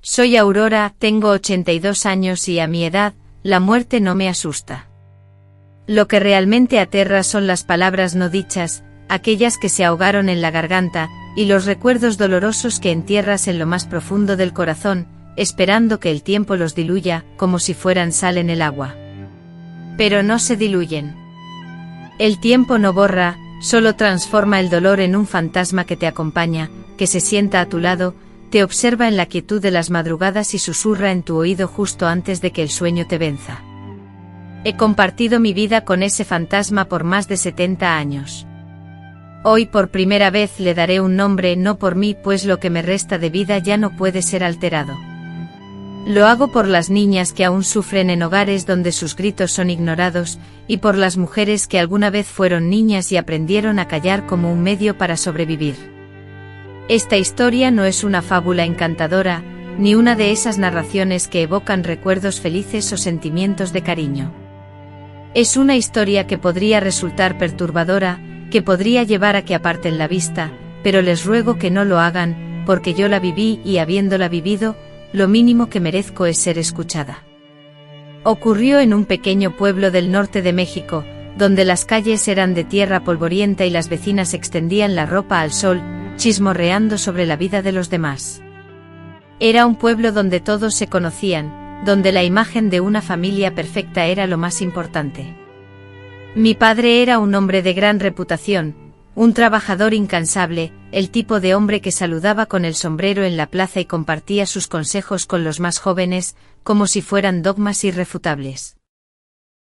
Soy Aurora, tengo 82 años y a mi edad, la muerte no me asusta. Lo que realmente aterra son las palabras no dichas, aquellas que se ahogaron en la garganta, y los recuerdos dolorosos que entierras en lo más profundo del corazón, esperando que el tiempo los diluya, como si fueran sal en el agua. Pero no se diluyen. El tiempo no borra, solo transforma el dolor en un fantasma que te acompaña, que se sienta a tu lado, te observa en la quietud de las madrugadas y susurra en tu oído justo antes de que el sueño te venza. He compartido mi vida con ese fantasma por más de 70 años. Hoy por primera vez le daré un nombre, no por mí, pues lo que me resta de vida ya no puede ser alterado. Lo hago por las niñas que aún sufren en hogares donde sus gritos son ignorados, y por las mujeres que alguna vez fueron niñas y aprendieron a callar como un medio para sobrevivir. Esta historia no es una fábula encantadora, ni una de esas narraciones que evocan recuerdos felices o sentimientos de cariño. Es una historia que podría resultar perturbadora, que podría llevar a que aparten la vista, pero les ruego que no lo hagan, porque yo la viví y habiéndola vivido, lo mínimo que merezco es ser escuchada. Ocurrió en un pequeño pueblo del norte de México, donde las calles eran de tierra polvorienta y las vecinas extendían la ropa al sol, chismorreando sobre la vida de los demás. Era un pueblo donde todos se conocían, donde la imagen de una familia perfecta era lo más importante. Mi padre era un hombre de gran reputación, un trabajador incansable, el tipo de hombre que saludaba con el sombrero en la plaza y compartía sus consejos con los más jóvenes, como si fueran dogmas irrefutables.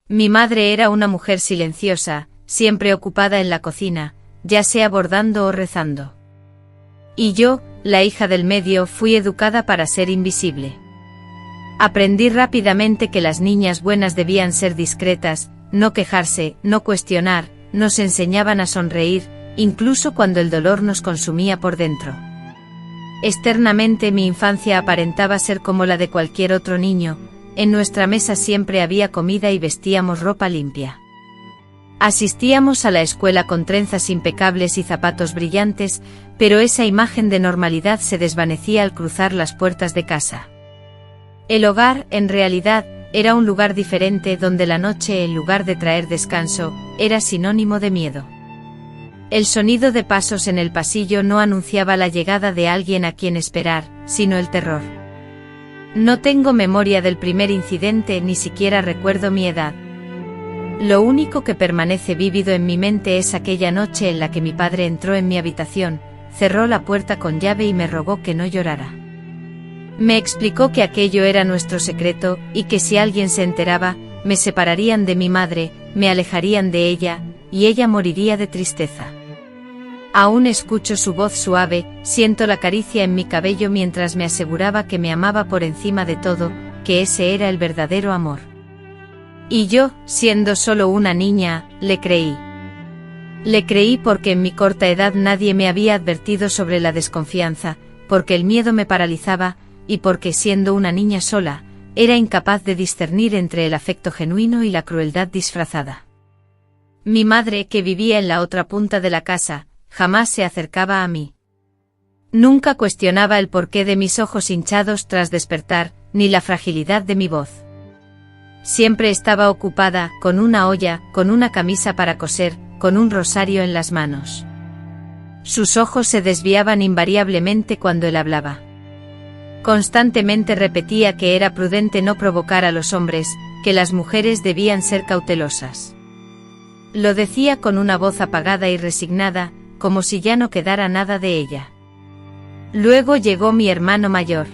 Mi madre era una mujer silenciosa, siempre ocupada en la cocina, ya sea bordando o rezando. Y yo, la hija del medio, fui educada para ser invisible. Aprendí rápidamente que las niñas buenas debían ser discretas, no quejarse, no cuestionar, nos enseñaban a sonreír, incluso cuando el dolor nos consumía por dentro. Externamente mi infancia aparentaba ser como la de cualquier otro niño, en nuestra mesa siempre había comida y vestíamos ropa limpia. Asistíamos a la escuela con trenzas impecables y zapatos brillantes, pero esa imagen de normalidad se desvanecía al cruzar las puertas de casa. El hogar, en realidad, era un lugar diferente donde la noche, en lugar de traer descanso, era sinónimo de miedo. El sonido de pasos en el pasillo no anunciaba la llegada de alguien a quien esperar, sino el terror. No tengo memoria del primer incidente, ni siquiera recuerdo mi edad. Lo único que permanece vívido en mi mente es aquella noche en la que mi padre entró en mi habitación, cerró la puerta con llave y me rogó que no llorara. Me explicó que aquello era nuestro secreto, y que si alguien se enteraba, me separarían de mi madre, me alejarían de ella, y ella moriría de tristeza. Aún escucho su voz suave, siento la caricia en mi cabello mientras me aseguraba que me amaba por encima de todo, que ese era el verdadero amor. Y yo, siendo solo una niña, le creí. Le creí porque en mi corta edad nadie me había advertido sobre la desconfianza, porque el miedo me paralizaba, y porque siendo una niña sola, era incapaz de discernir entre el afecto genuino y la crueldad disfrazada. Mi madre, que vivía en la otra punta de la casa, jamás se acercaba a mí. Nunca cuestionaba el porqué de mis ojos hinchados tras despertar, ni la fragilidad de mi voz. Siempre estaba ocupada, con una olla, con una camisa para coser, con un rosario en las manos. Sus ojos se desviaban invariablemente cuando él hablaba. Constantemente repetía que era prudente no provocar a los hombres, que las mujeres debían ser cautelosas. Lo decía con una voz apagada y resignada, como si ya no quedara nada de ella. Luego llegó mi hermano mayor.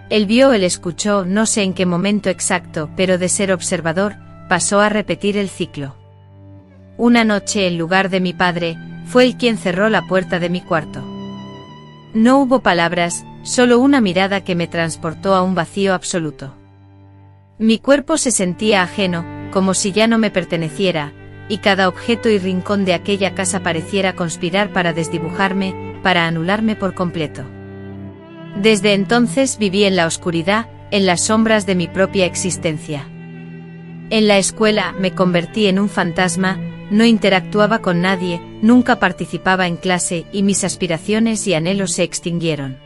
Él vio, él escuchó, no sé en qué momento exacto, pero de ser observador, pasó a repetir el ciclo. Una noche, en lugar de mi padre, fue él quien cerró la puerta de mi cuarto. No hubo palabras, solo una mirada que me transportó a un vacío absoluto. Mi cuerpo se sentía ajeno, como si ya no me perteneciera, y cada objeto y rincón de aquella casa pareciera conspirar para desdibujarme, para anularme por completo. Desde entonces viví en la oscuridad, en las sombras de mi propia existencia. En la escuela me convertí en un fantasma, no interactuaba con nadie, nunca participaba en clase y mis aspiraciones y anhelos se extinguieron.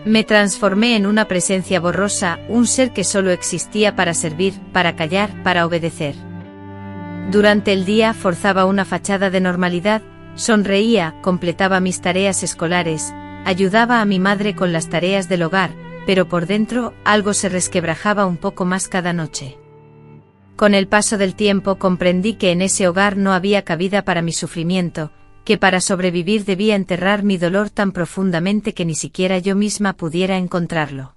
Me transformé en una presencia borrosa, un ser que solo existía para servir, para callar, para obedecer. Durante el día forzaba una fachada de normalidad, sonreía, completaba mis tareas escolares, ayudaba a mi madre con las tareas del hogar, pero por dentro algo se resquebrajaba un poco más cada noche. Con el paso del tiempo comprendí que en ese hogar no había cabida para mi sufrimiento, que para sobrevivir debía enterrar mi dolor tan profundamente que ni siquiera yo misma pudiera encontrarlo.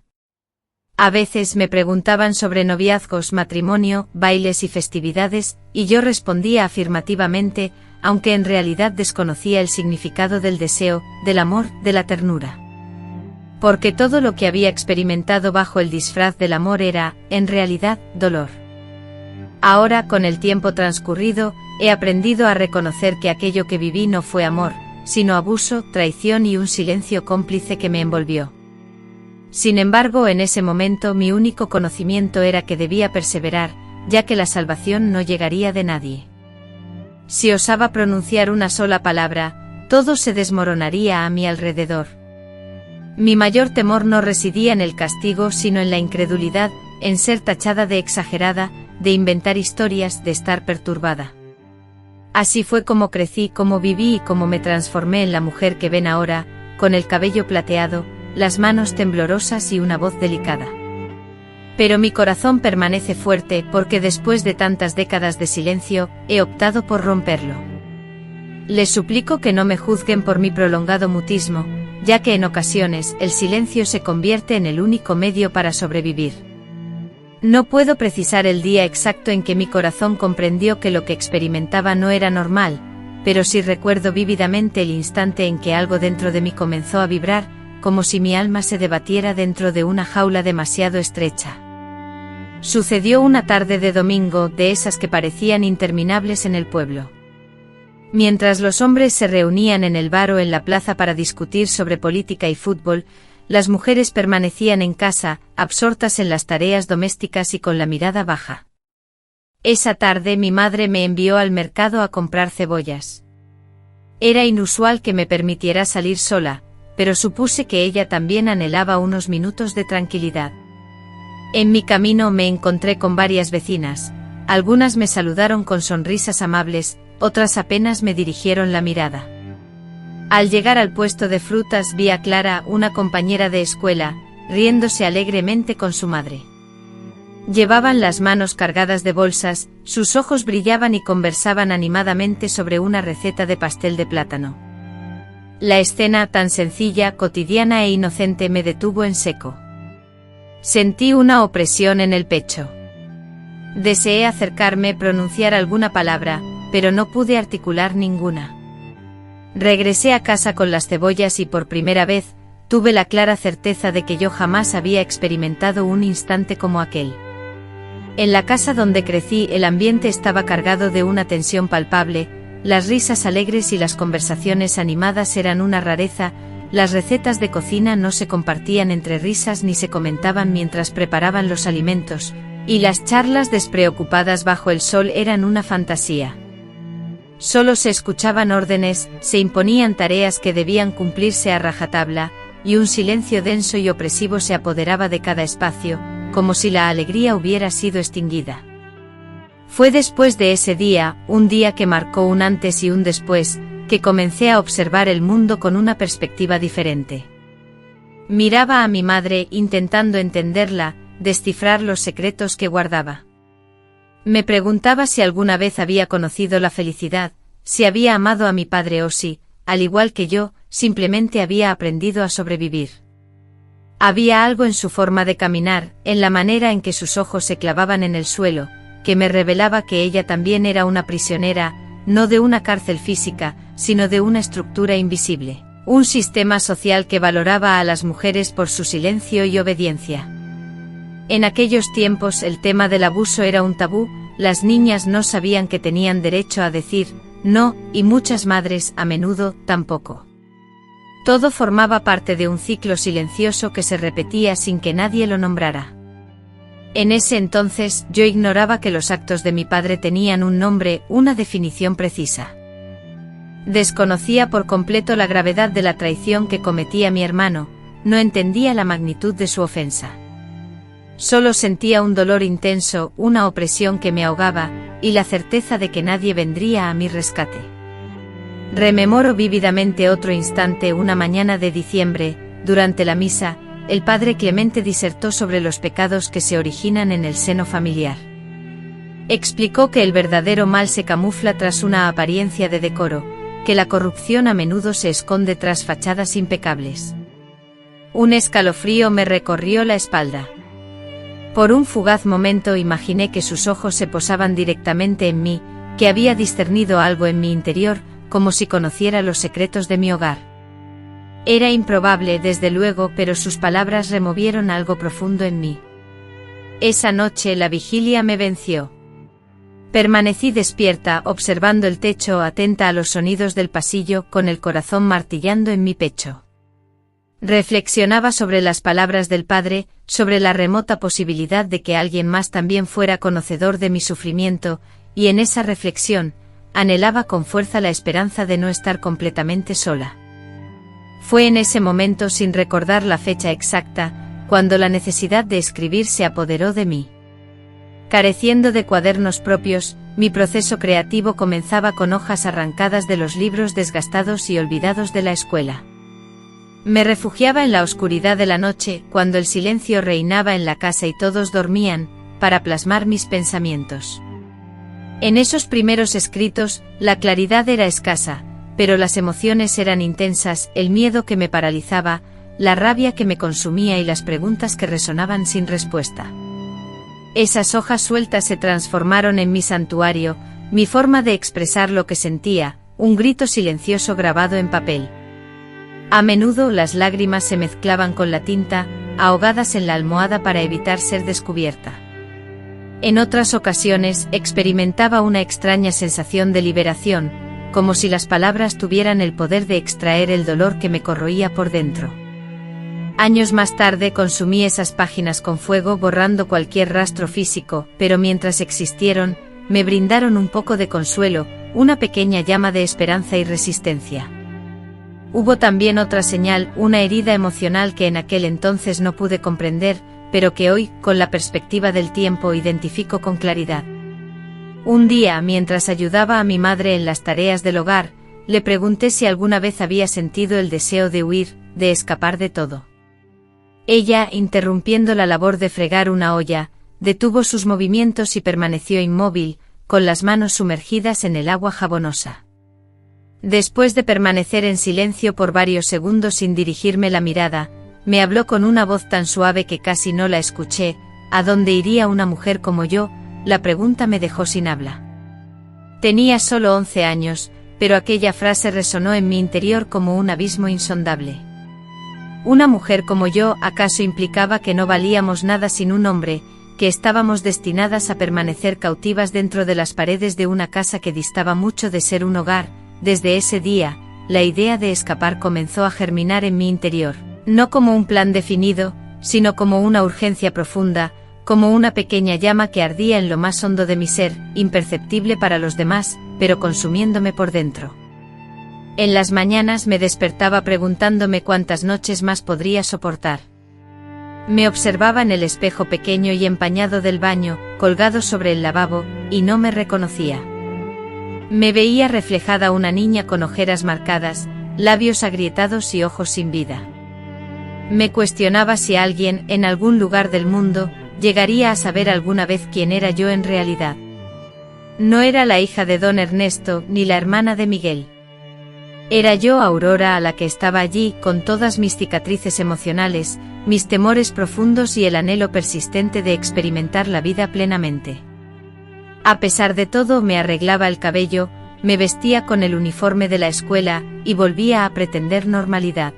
A veces me preguntaban sobre noviazgos, matrimonio, bailes y festividades, y yo respondía afirmativamente, aunque en realidad desconocía el significado del deseo, del amor, de la ternura. Porque todo lo que había experimentado bajo el disfraz del amor era, en realidad, dolor. Ahora, con el tiempo transcurrido, he aprendido a reconocer que aquello que viví no fue amor, sino abuso, traición y un silencio cómplice que me envolvió. Sin embargo, en ese momento mi único conocimiento era que debía perseverar, ya que la salvación no llegaría de nadie. Si osaba pronunciar una sola palabra, todo se desmoronaría a mi alrededor. Mi mayor temor no residía en el castigo, sino en la incredulidad, en ser tachada de exagerada, de inventar historias, de estar perturbada. Así fue como crecí, como viví y como me transformé en la mujer que ven ahora, con el cabello plateado, las manos temblorosas y una voz delicada. Pero mi corazón permanece fuerte porque después de tantas décadas de silencio, he optado por romperlo. Les suplico que no me juzguen por mi prolongado mutismo, ya que en ocasiones el silencio se convierte en el único medio para sobrevivir. No puedo precisar el día exacto en que mi corazón comprendió que lo que experimentaba no era normal, pero sí recuerdo vívidamente el instante en que algo dentro de mí comenzó a vibrar, como si mi alma se debatiera dentro de una jaula demasiado estrecha. Sucedió una tarde de domingo, de esas que parecían interminables en el pueblo. Mientras los hombres se reunían en el bar o en la plaza para discutir sobre política y fútbol, las mujeres permanecían en casa, absortas en las tareas domésticas y con la mirada baja. Esa tarde mi madre me envió al mercado a comprar cebollas. Era inusual que me permitiera salir sola, pero supuse que ella también anhelaba unos minutos de tranquilidad. En mi camino me encontré con varias vecinas, algunas me saludaron con sonrisas amables, otras apenas me dirigieron la mirada. Al llegar al puesto de frutas vi a Clara, una compañera de escuela, riéndose alegremente con su madre. Llevaban las manos cargadas de bolsas, sus ojos brillaban y conversaban animadamente sobre una receta de pastel de plátano. La escena, tan sencilla, cotidiana e inocente, me detuvo en seco. Sentí una opresión en el pecho. Deseé acercarme, pronunciar alguna palabra, pero no pude articular ninguna. Regresé a casa con las cebollas y por primera vez, tuve la clara certeza de que yo jamás había experimentado un instante como aquel. En la casa donde crecí el ambiente estaba cargado de una tensión palpable, las risas alegres y las conversaciones animadas eran una rareza, las recetas de cocina no se compartían entre risas ni se comentaban mientras preparaban los alimentos, y las charlas despreocupadas bajo el sol eran una fantasía. Solo se escuchaban órdenes, se imponían tareas que debían cumplirse a rajatabla, y un silencio denso y opresivo se apoderaba de cada espacio, como si la alegría hubiera sido extinguida. Fue después de ese día, un día que marcó un antes y un después, que comencé a observar el mundo con una perspectiva diferente. Miraba a mi madre intentando entenderla, descifrar los secretos que guardaba. Me preguntaba si alguna vez había conocido la felicidad, si había amado a mi padre o si, al igual que yo, simplemente había aprendido a sobrevivir. Había algo en su forma de caminar, en la manera en que sus ojos se clavaban en el suelo, que me revelaba que ella también era una prisionera, no de una cárcel física, sino de una estructura invisible, un sistema social que valoraba a las mujeres por su silencio y obediencia. En aquellos tiempos el tema del abuso era un tabú, las niñas no sabían que tenían derecho a decir no, y muchas madres, a menudo, tampoco. Todo formaba parte de un ciclo silencioso que se repetía sin que nadie lo nombrara. En ese entonces, yo ignoraba que los actos de mi padre tenían un nombre, una definición precisa. Desconocía por completo la gravedad de la traición que cometía mi hermano, no entendía la magnitud de su ofensa. Solo sentía un dolor intenso, una opresión que me ahogaba, y la certeza de que nadie vendría a mi rescate. Rememoro vívidamente otro instante, una mañana de diciembre, durante la misa, el padre Clemente disertó sobre los pecados que se originan en el seno familiar. Explicó que el verdadero mal se camufla tras una apariencia de decoro, que la corrupción a menudo se esconde tras fachadas impecables. Un escalofrío me recorrió la espalda. Por un fugaz momento imaginé que sus ojos se posaban directamente en mí, que había discernido algo en mi interior, como si conociera los secretos de mi hogar. Era improbable, desde luego, pero sus palabras removieron algo profundo en mí. Esa noche la vigilia me venció. Permanecí despierta, observando el techo, atenta a los sonidos del pasillo, con el corazón martillando en mi pecho. Reflexionaba sobre las palabras del padre, sobre la remota posibilidad de que alguien más también fuera conocedor de mi sufrimiento, y en esa reflexión, anhelaba con fuerza la esperanza de no estar completamente sola. Fue en ese momento, sin recordar la fecha exacta, cuando la necesidad de escribir se apoderó de mí. Careciendo de cuadernos propios, mi proceso creativo comenzaba con hojas arrancadas de los libros desgastados y olvidados de la escuela. Me refugiaba en la oscuridad de la noche, cuando el silencio reinaba en la casa y todos dormían, para plasmar mis pensamientos. En esos primeros escritos, la claridad era escasa, pero las emociones eran intensas, el miedo que me paralizaba, la rabia que me consumía y las preguntas que resonaban sin respuesta. Esas hojas sueltas se transformaron en mi santuario, mi forma de expresar lo que sentía, un grito silencioso grabado en papel. A menudo las lágrimas se mezclaban con la tinta, ahogadas en la almohada para evitar ser descubierta. En otras ocasiones experimentaba una extraña sensación de liberación, como si las palabras tuvieran el poder de extraer el dolor que me corroía por dentro. Años más tarde consumí esas páginas con fuego, borrando cualquier rastro físico, pero mientras existieron, me brindaron un poco de consuelo, una pequeña llama de esperanza y resistencia. Hubo también otra señal, una herida emocional que en aquel entonces no pude comprender, pero que hoy, con la perspectiva del tiempo, identifico con claridad. Un día, mientras ayudaba a mi madre en las tareas del hogar, le pregunté si alguna vez había sentido el deseo de huir, de escapar de todo. Ella, interrumpiendo la labor de fregar una olla, detuvo sus movimientos y permaneció inmóvil, con las manos sumergidas en el agua jabonosa. Después de permanecer en silencio por varios segundos sin dirigirme la mirada, me habló con una voz tan suave que casi no la escuché. ¿A dónde iría una mujer como yo? La pregunta me dejó sin habla. Tenía solo 11 años, pero aquella frase resonó en mi interior como un abismo insondable. Una mujer como yo, ¿acaso implicaba que no valíamos nada sin un hombre, que estábamos destinadas a permanecer cautivas dentro de las paredes de una casa que distaba mucho de ser un hogar? Desde ese día, la idea de escapar comenzó a germinar en mi interior, no como un plan definido, sino como una urgencia profunda, como una pequeña llama que ardía en lo más hondo de mi ser, imperceptible para los demás, pero consumiéndome por dentro. En las mañanas me despertaba preguntándome cuántas noches más podría soportar. Me observaba en el espejo pequeño y empañado del baño, colgado sobre el lavabo, y no me reconocía. Me veía reflejada una niña con ojeras marcadas, labios agrietados y ojos sin vida. Me cuestionaba si alguien, en algún lugar del mundo, llegaría a saber alguna vez quién era yo en realidad. No era la hija de don Ernesto, ni la hermana de Miguel. Era yo, Aurora, a la que estaba allí, con todas mis cicatrices emocionales, mis temores profundos y el anhelo persistente de experimentar la vida plenamente. A pesar de todo, me arreglaba el cabello, me vestía con el uniforme de la escuela, y volvía a pretender normalidad.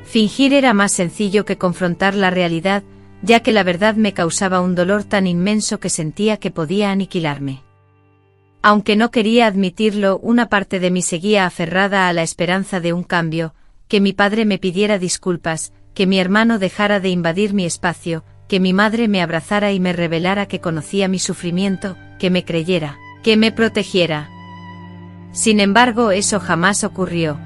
Fingir era más sencillo que confrontar la realidad, ya que la verdad me causaba un dolor tan inmenso que sentía que podía aniquilarme. Aunque no quería admitirlo, una parte de mí seguía aferrada a la esperanza de un cambio, que mi padre me pidiera disculpas, que mi hermano dejara de invadir mi espacio, que mi madre me abrazara y me revelara que conocía mi sufrimiento, que me creyera, que me protegiera. Sin embargo, eso jamás ocurrió.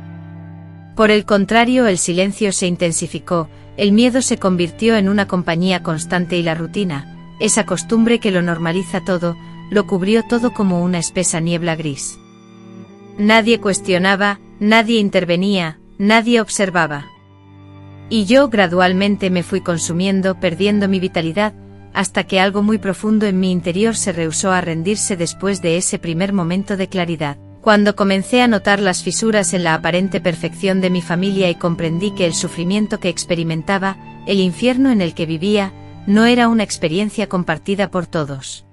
Por el contrario, el silencio se intensificó, el miedo se convirtió en una compañía constante y la rutina, esa costumbre que lo normaliza todo, lo cubrió todo como una espesa niebla gris. Nadie cuestionaba, nadie intervenía, nadie observaba. Y yo gradualmente me fui consumiendo, perdiendo mi vitalidad, hasta que algo muy profundo en mi interior se rehusó a rendirse después de ese primer momento de claridad. Cuando comencé a notar las fisuras en la aparente perfección de mi familia y comprendí que el sufrimiento que experimentaba, el infierno en el que vivía, no era una experiencia compartida por todos.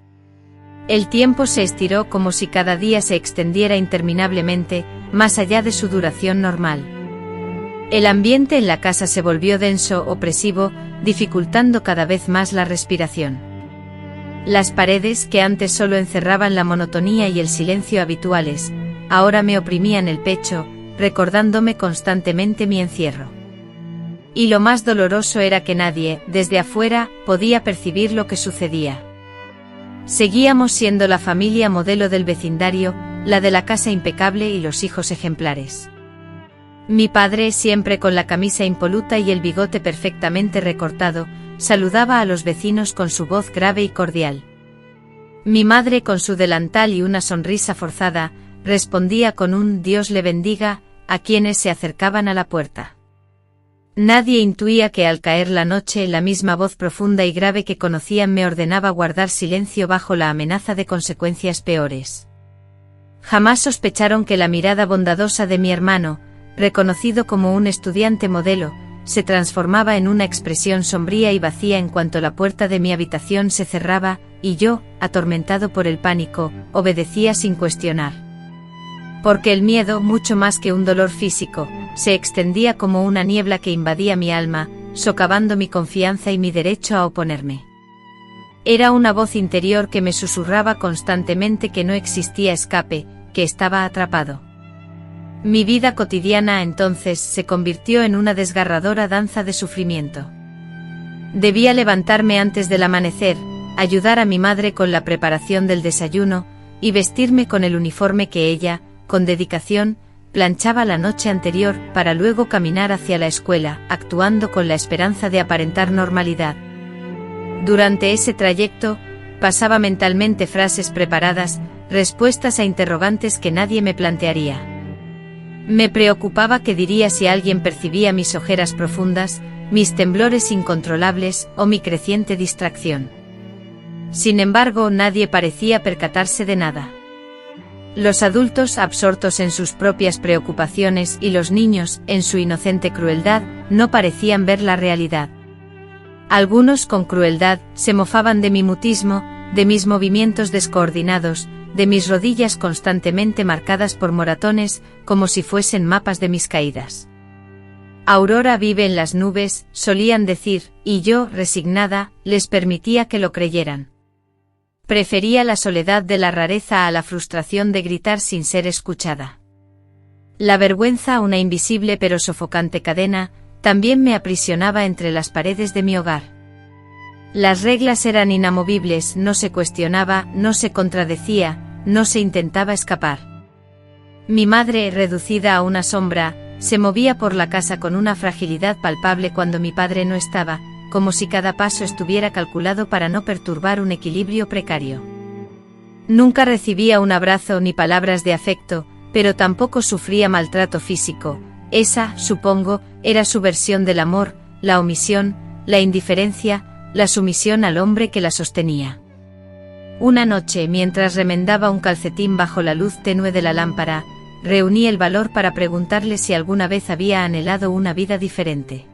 El tiempo se estiró como si cada día se extendiera interminablemente, más allá de su duración normal. El ambiente en la casa se volvió denso, opresivo, dificultando cada vez más la respiración. Las paredes, que antes solo encerraban la monotonía y el silencio habituales, ahora me oprimían el pecho, recordándome constantemente mi encierro. Y lo más doloroso era que nadie, desde afuera, podía percibir lo que sucedía. Seguíamos siendo la familia modelo del vecindario, la de la casa impecable y los hijos ejemplares. Mi padre, siempre con la camisa impoluta y el bigote perfectamente recortado, saludaba a los vecinos con su voz grave y cordial. Mi madre, con su delantal y una sonrisa forzada, respondía con un «Dios le bendiga» a quienes se acercaban a la puerta. Nadie intuía que al caer la noche la misma voz profunda y grave que conocían me ordenaba guardar silencio bajo la amenaza de consecuencias peores. Jamás sospecharon que la mirada bondadosa de mi hermano, reconocido como un estudiante modelo, se transformaba en una expresión sombría y vacía en cuanto la puerta de mi habitación se cerraba, y yo, atormentado por el pánico, obedecía sin cuestionar. Porque el miedo, mucho más que un dolor físico, se extendía como una niebla que invadía mi alma, socavando mi confianza y mi derecho a oponerme. Era una voz interior que me susurraba constantemente que no existía escape, que estaba atrapado. Mi vida cotidiana entonces se convirtió en una desgarradora danza de sufrimiento. Debía levantarme antes del amanecer, ayudar a mi madre con la preparación del desayuno, y vestirme con el uniforme que ella, con dedicación, planchaba la noche anterior para luego caminar hacia la escuela, actuando con la esperanza de aparentar normalidad. Durante ese trayecto, pasaba mentalmente frases preparadas, respuestas a interrogantes que nadie me plantearía. Me preocupaba qué diría si alguien percibía mis ojeras profundas, mis temblores incontrolables o mi creciente distracción. Sin embargo, nadie parecía percatarse de nada. Los adultos, absortos en sus propias preocupaciones, y los niños, en su inocente crueldad, no parecían ver la realidad. Algunos, con crueldad, se mofaban de mi mutismo, de mis movimientos descoordinados, de mis rodillas constantemente marcadas por moratones, como si fuesen mapas de mis caídas. Aurora vive en las nubes, solían decir, y yo, resignada, les permitía que lo creyeran. Prefería la soledad de la rareza a la frustración de gritar sin ser escuchada. La vergüenza, una invisible pero sofocante cadena, también me aprisionaba entre las paredes de mi hogar. Las reglas eran inamovibles, no se cuestionaba, no se contradecía, no se intentaba escapar. Mi madre, reducida a una sombra, se movía por la casa con una fragilidad palpable cuando mi padre no estaba, como si cada paso estuviera calculado para no perturbar un equilibrio precario. Nunca recibía un abrazo ni palabras de afecto, pero tampoco sufría maltrato físico. Esa, supongo, era su versión del amor, la omisión, la indiferencia, la sumisión al hombre que la sostenía. Una noche, mientras remendaba un calcetín bajo la luz tenue de la lámpara, reuní el valor para preguntarle si alguna vez había anhelado una vida diferente.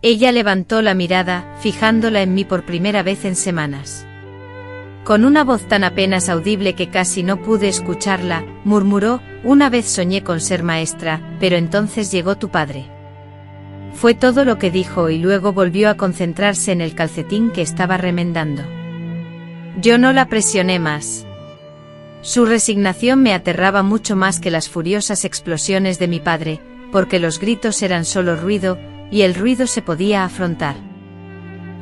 Ella levantó la mirada, fijándola en mí por primera vez en semanas. Con una voz tan apenas audible que casi no pude escucharla, murmuró: «Una vez soñé con ser maestra, pero entonces llegó tu padre». Fue todo lo que dijo y luego volvió a concentrarse en el calcetín que estaba remendando. Yo no la presioné más. Su resignación me aterraba mucho más que las furiosas explosiones de mi padre, porque los gritos eran solo ruido, y el ruido se podía afrontar.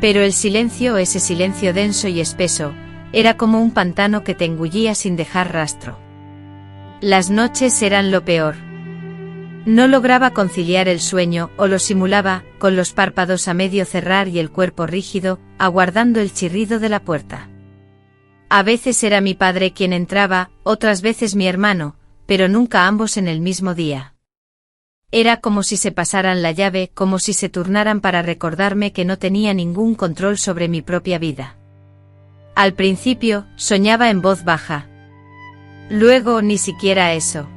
Pero el silencio, ese silencio denso y espeso, era como un pantano que te engullía sin dejar rastro. Las noches eran lo peor. No lograba conciliar el sueño, o lo simulaba, con los párpados a medio cerrar y el cuerpo rígido, aguardando el chirrido de la puerta. A veces era mi padre quien entraba, otras veces mi hermano, pero nunca ambos en el mismo día. Era como si se pasaran la llave, como si se turnaran para recordarme que no tenía ningún control sobre mi propia vida. Al principio, soñaba en voz baja. Luego, ni siquiera eso.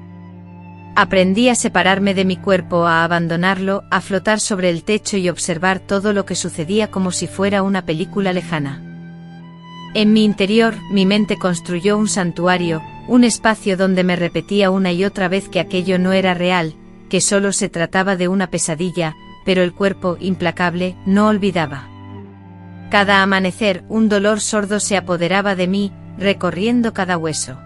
Aprendí a separarme de mi cuerpo, a abandonarlo, a flotar sobre el techo y observar todo lo que sucedía como si fuera una película lejana. En mi interior, mi mente construyó un santuario, un espacio donde me repetía una y otra vez que aquello no era real, que solo se trataba de una pesadilla, pero el cuerpo, implacable, no olvidaba. Cada amanecer, un dolor sordo se apoderaba de mí, recorriendo cada hueso.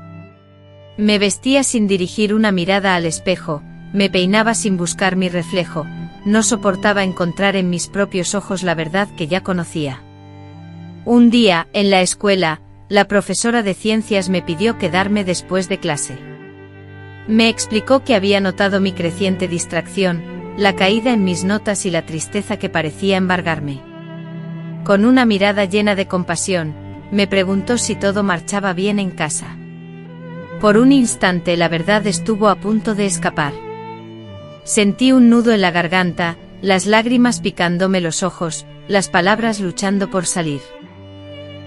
Me vestía sin dirigir una mirada al espejo, me peinaba sin buscar mi reflejo, no soportaba encontrar en mis propios ojos la verdad que ya conocía. Un día, en la escuela, la profesora de ciencias me pidió quedarme después de clase. Me explicó que había notado mi creciente distracción, la caída en mis notas y la tristeza que parecía embargarme. Con una mirada llena de compasión, me preguntó si todo marchaba bien en casa. Por un instante la verdad estuvo a punto de escapar. Sentí un nudo en la garganta, las lágrimas picándome los ojos, las palabras luchando por salir.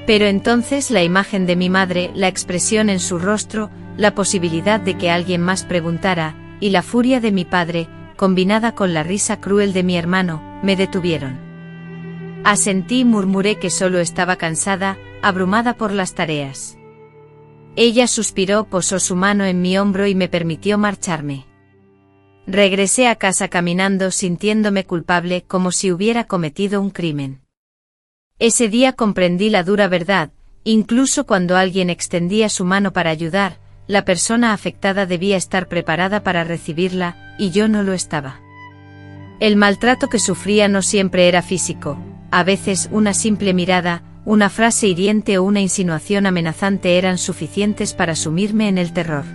Pero entonces la imagen de mi madre, la expresión en su rostro, la posibilidad de que alguien más preguntara, y la furia de mi padre, combinada con la risa cruel de mi hermano, me detuvieron. Asentí y murmuré que solo estaba cansada, abrumada por las tareas. Ella suspiró, posó su mano en mi hombro y me permitió marcharme. Regresé a casa caminando sintiéndome culpable como si hubiera cometido un crimen. Ese día comprendí la dura verdad, incluso cuando alguien extendía su mano para ayudar, la persona afectada debía estar preparada para recibirla, y yo no lo estaba. El maltrato que sufría no siempre era físico, a veces una simple mirada, una frase hiriente o una insinuación amenazante eran suficientes para sumirme en el terror.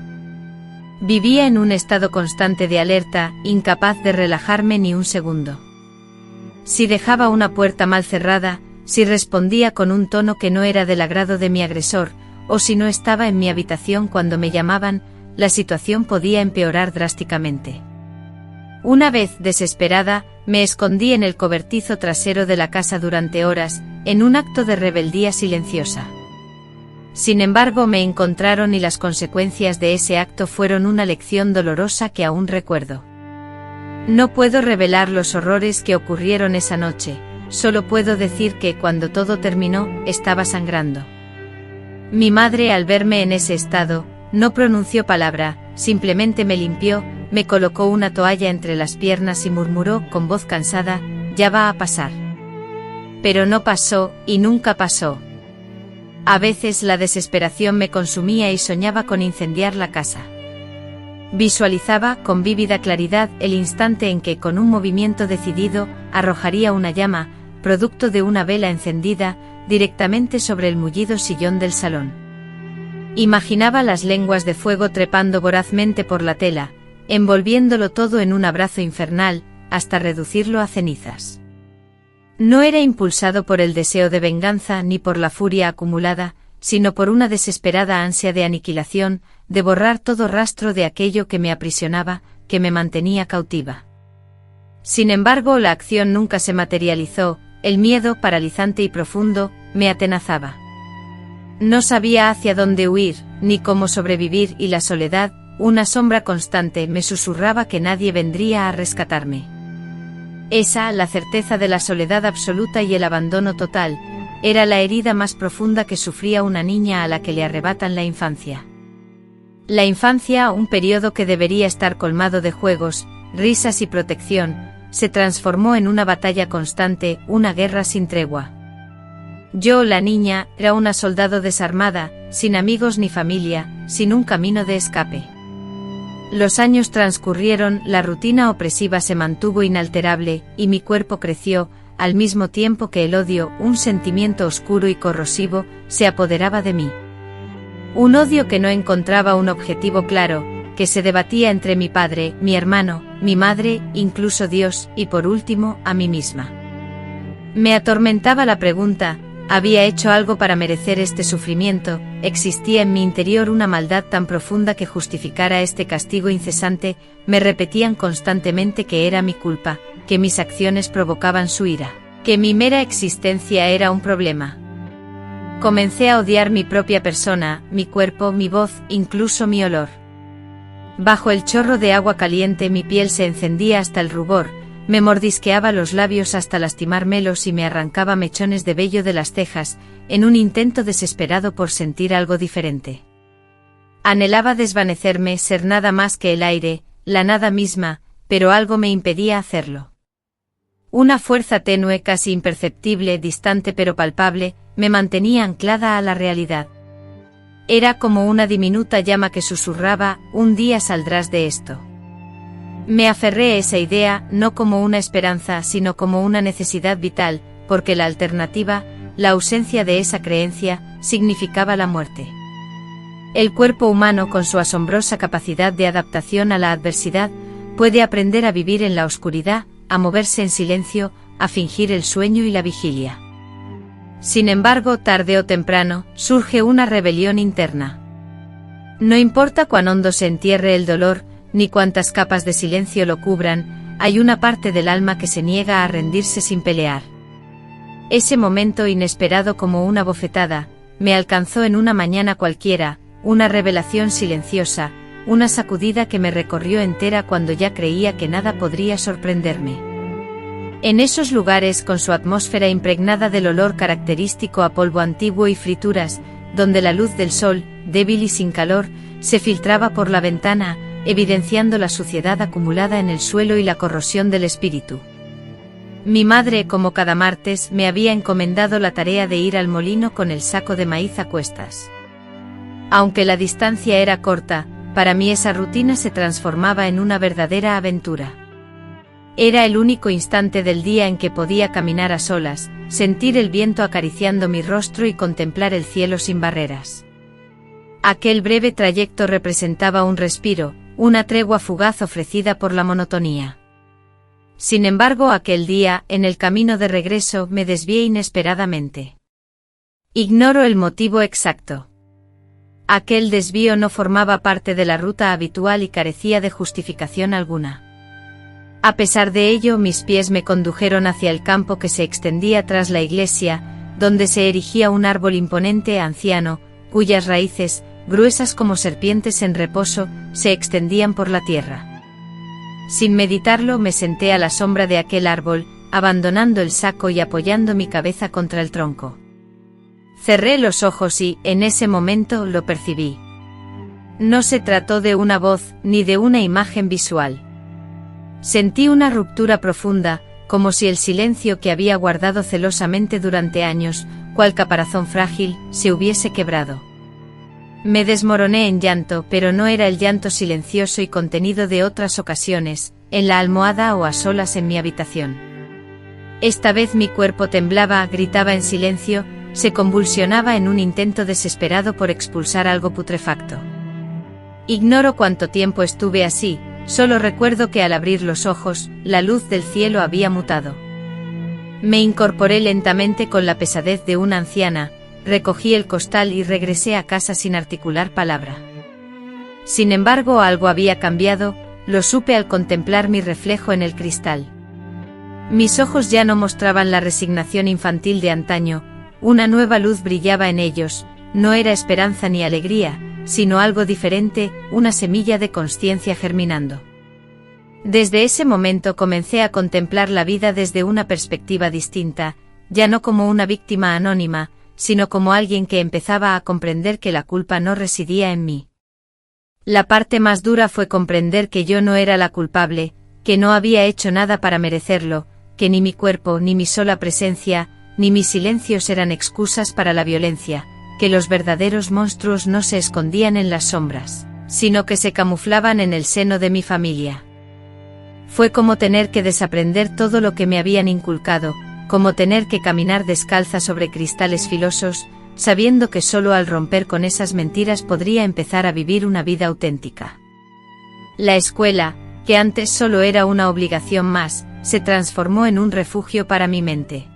Vivía en un estado constante de alerta, incapaz de relajarme ni un segundo. Si dejaba una puerta mal cerrada, si respondía con un tono que no era del agrado de mi agresor, o si no estaba en mi habitación cuando me llamaban, la situación podía empeorar drásticamente. Una vez, desesperada, me escondí en el cobertizo trasero de la casa durante horas, en un acto de rebeldía silenciosa. Sin embargo, me encontraron y las consecuencias de ese acto fueron una lección dolorosa que aún recuerdo. No puedo revelar los horrores que ocurrieron esa noche, solo puedo decir que cuando todo terminó, estaba sangrando. Mi madre, al verme en ese estado, no pronunció palabra, simplemente me limpió, me colocó una toalla entre las piernas y murmuró con voz cansada, «Ya va a pasar». Pero no pasó, y nunca pasó. A veces la desesperación me consumía y soñaba con incendiar la casa. Visualizaba, con vívida claridad, el instante en que con un movimiento decidido, arrojaría una llama, producto de una vela encendida, directamente sobre el mullido sillón del salón. Imaginaba las lenguas de fuego trepando vorazmente por la tela, envolviéndolo todo en un abrazo infernal, hasta reducirlo a cenizas. No era impulsado por el deseo de venganza ni por la furia acumulada, sino por una desesperada ansia de aniquilación, de borrar todo rastro de aquello que me aprisionaba, que me mantenía cautiva. Sin embargo, la acción nunca se materializó, el miedo, paralizante y profundo, me atenazaba. No sabía hacia dónde huir, ni cómo sobrevivir, y la soledad, una sombra constante, me susurraba que nadie vendría a rescatarme. Esa, la certeza de la soledad absoluta y el abandono total, era la herida más profunda que sufría una niña a la que le arrebatan la infancia. La infancia, un periodo que debería estar colmado de juegos, risas y protección, se transformó en una batalla constante, una guerra sin tregua. Yo, la niña, era una soldado desarmada, sin amigos ni familia, sin un camino de escape. Los años transcurrieron, la rutina opresiva se mantuvo inalterable, y mi cuerpo creció, al mismo tiempo que el odio, un sentimiento oscuro y corrosivo, se apoderaba de mí. Un odio que no encontraba un objetivo claro, que se debatía entre mi padre, mi hermano, mi madre, incluso Dios, y por último, a mí misma. Me atormentaba la pregunta, ¿había hecho algo para merecer este sufrimiento? ¿Existía en mi interior una maldad tan profunda que justificara este castigo incesante? Me repetían constantemente que era mi culpa, que mis acciones provocaban su ira, que mi mera existencia era un problema. Comencé a odiar mi propia persona, mi cuerpo, mi voz, incluso mi olor. Bajo el chorro de agua caliente mi piel se encendía hasta el rubor, me mordisqueaba los labios hasta lastimármelos y me arrancaba mechones de vello de las cejas, en un intento desesperado por sentir algo diferente. Anhelaba desvanecerme, ser nada más que el aire, la nada misma, pero algo me impedía hacerlo. Una fuerza tenue, casi imperceptible, distante pero palpable, me mantenía anclada a la realidad. Era como una diminuta llama que susurraba, un día saldrás de esto. Me aferré a esa idea, no como una esperanza, sino como una necesidad vital, porque la alternativa, la ausencia de esa creencia, significaba la muerte. El cuerpo humano, con su asombrosa capacidad de adaptación a la adversidad, puede aprender a vivir en la oscuridad, a moverse en silencio, a fingir el sueño y la vigilia. Sin embargo, tarde o temprano, surge una rebelión interna. No importa cuán hondo se entierre el dolor, ni cuántas capas de silencio lo cubran, hay una parte del alma que se niega a rendirse sin pelear. Ese momento inesperado como una bofetada, me alcanzó en una mañana cualquiera, una revelación silenciosa, una sacudida que me recorrió entera cuando ya creía que nada podría sorprenderme. En esos lugares, con su atmósfera impregnada del olor característico a polvo antiguo y frituras, donde la luz del sol, débil y sin calor, se filtraba por la ventana, evidenciando la suciedad acumulada en el suelo y la corrosión del espíritu. Mi madre, como cada martes, me había encomendado la tarea de ir al molino con el saco de maíz a cuestas. Aunque la distancia era corta, para mí esa rutina se transformaba en una verdadera aventura. Era el único instante del día en que podía caminar a solas, sentir el viento acariciando mi rostro y contemplar el cielo sin barreras. Aquel breve trayecto representaba un respiro, una tregua fugaz ofrecida por la monotonía. Sin embargo, aquel día, en el camino de regreso, me desvié inesperadamente. Ignoro el motivo exacto. Aquel desvío no formaba parte de la ruta habitual y carecía de justificación alguna. A pesar de ello, mis pies me condujeron hacia el campo que se extendía tras la iglesia, donde se erigía un árbol imponente e anciano, cuyas raíces, gruesas como serpientes en reposo, se extendían por la tierra. Sin meditarlo, me senté a la sombra de aquel árbol, abandonando el saco y apoyando mi cabeza contra el tronco. Cerré los ojos y, en ese momento, lo percibí. No se trató de una voz, ni de una imagen visual. Sentí una ruptura profunda, como si el silencio que había guardado celosamente durante años, cual caparazón frágil, se hubiese quebrado. Me desmoroné en llanto, pero no era el llanto silencioso y contenido de otras ocasiones, en la almohada o a solas en mi habitación. Esta vez mi cuerpo temblaba, gritaba en silencio, se convulsionaba en un intento desesperado por expulsar algo putrefacto. Ignoro cuánto tiempo estuve así, solo recuerdo que al abrir los ojos, la luz del cielo había mutado. Me incorporé lentamente con la pesadez de una anciana, recogí el costal y regresé a casa sin articular palabra. Sin embargo, algo había cambiado, lo supe al contemplar mi reflejo en el cristal. Mis ojos ya no mostraban la resignación infantil de antaño, una nueva luz brillaba en ellos, no era esperanza ni alegría, sino algo diferente, una semilla de consciencia germinando. Desde ese momento comencé a contemplar la vida desde una perspectiva distinta, ya no como una víctima anónima, sino como alguien que empezaba a comprender que la culpa no residía en mí. La parte más dura fue comprender que yo no era la culpable, que no había hecho nada para merecerlo, que ni mi cuerpo, ni mi sola presencia, ni mis silencios eran excusas para la violencia, que los verdaderos monstruos no se escondían en las sombras, sino que se camuflaban en el seno de mi familia. Fue como tener que desaprender todo lo que me habían inculcado, como tener que caminar descalza sobre cristales filosos, sabiendo que solo al romper con esas mentiras podría empezar a vivir una vida auténtica. La escuela, que antes solo era una obligación más, se transformó en un refugio para mi mente.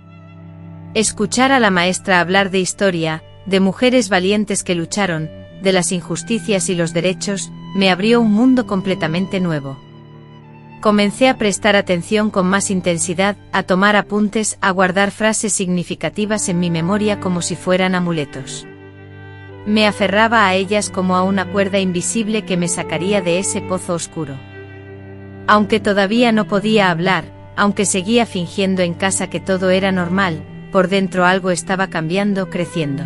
Escuchar a la maestra hablar de historia, de mujeres valientes que lucharon, de las injusticias y los derechos, me abrió un mundo completamente nuevo. Comencé a prestar atención con más intensidad, a tomar apuntes, a guardar frases significativas en mi memoria como si fueran amuletos. Me aferraba a ellas como a una cuerda invisible que me sacaría de ese pozo oscuro. Aunque todavía no podía hablar, aunque seguía fingiendo en casa que todo era normal, por dentro algo estaba cambiando, creciendo.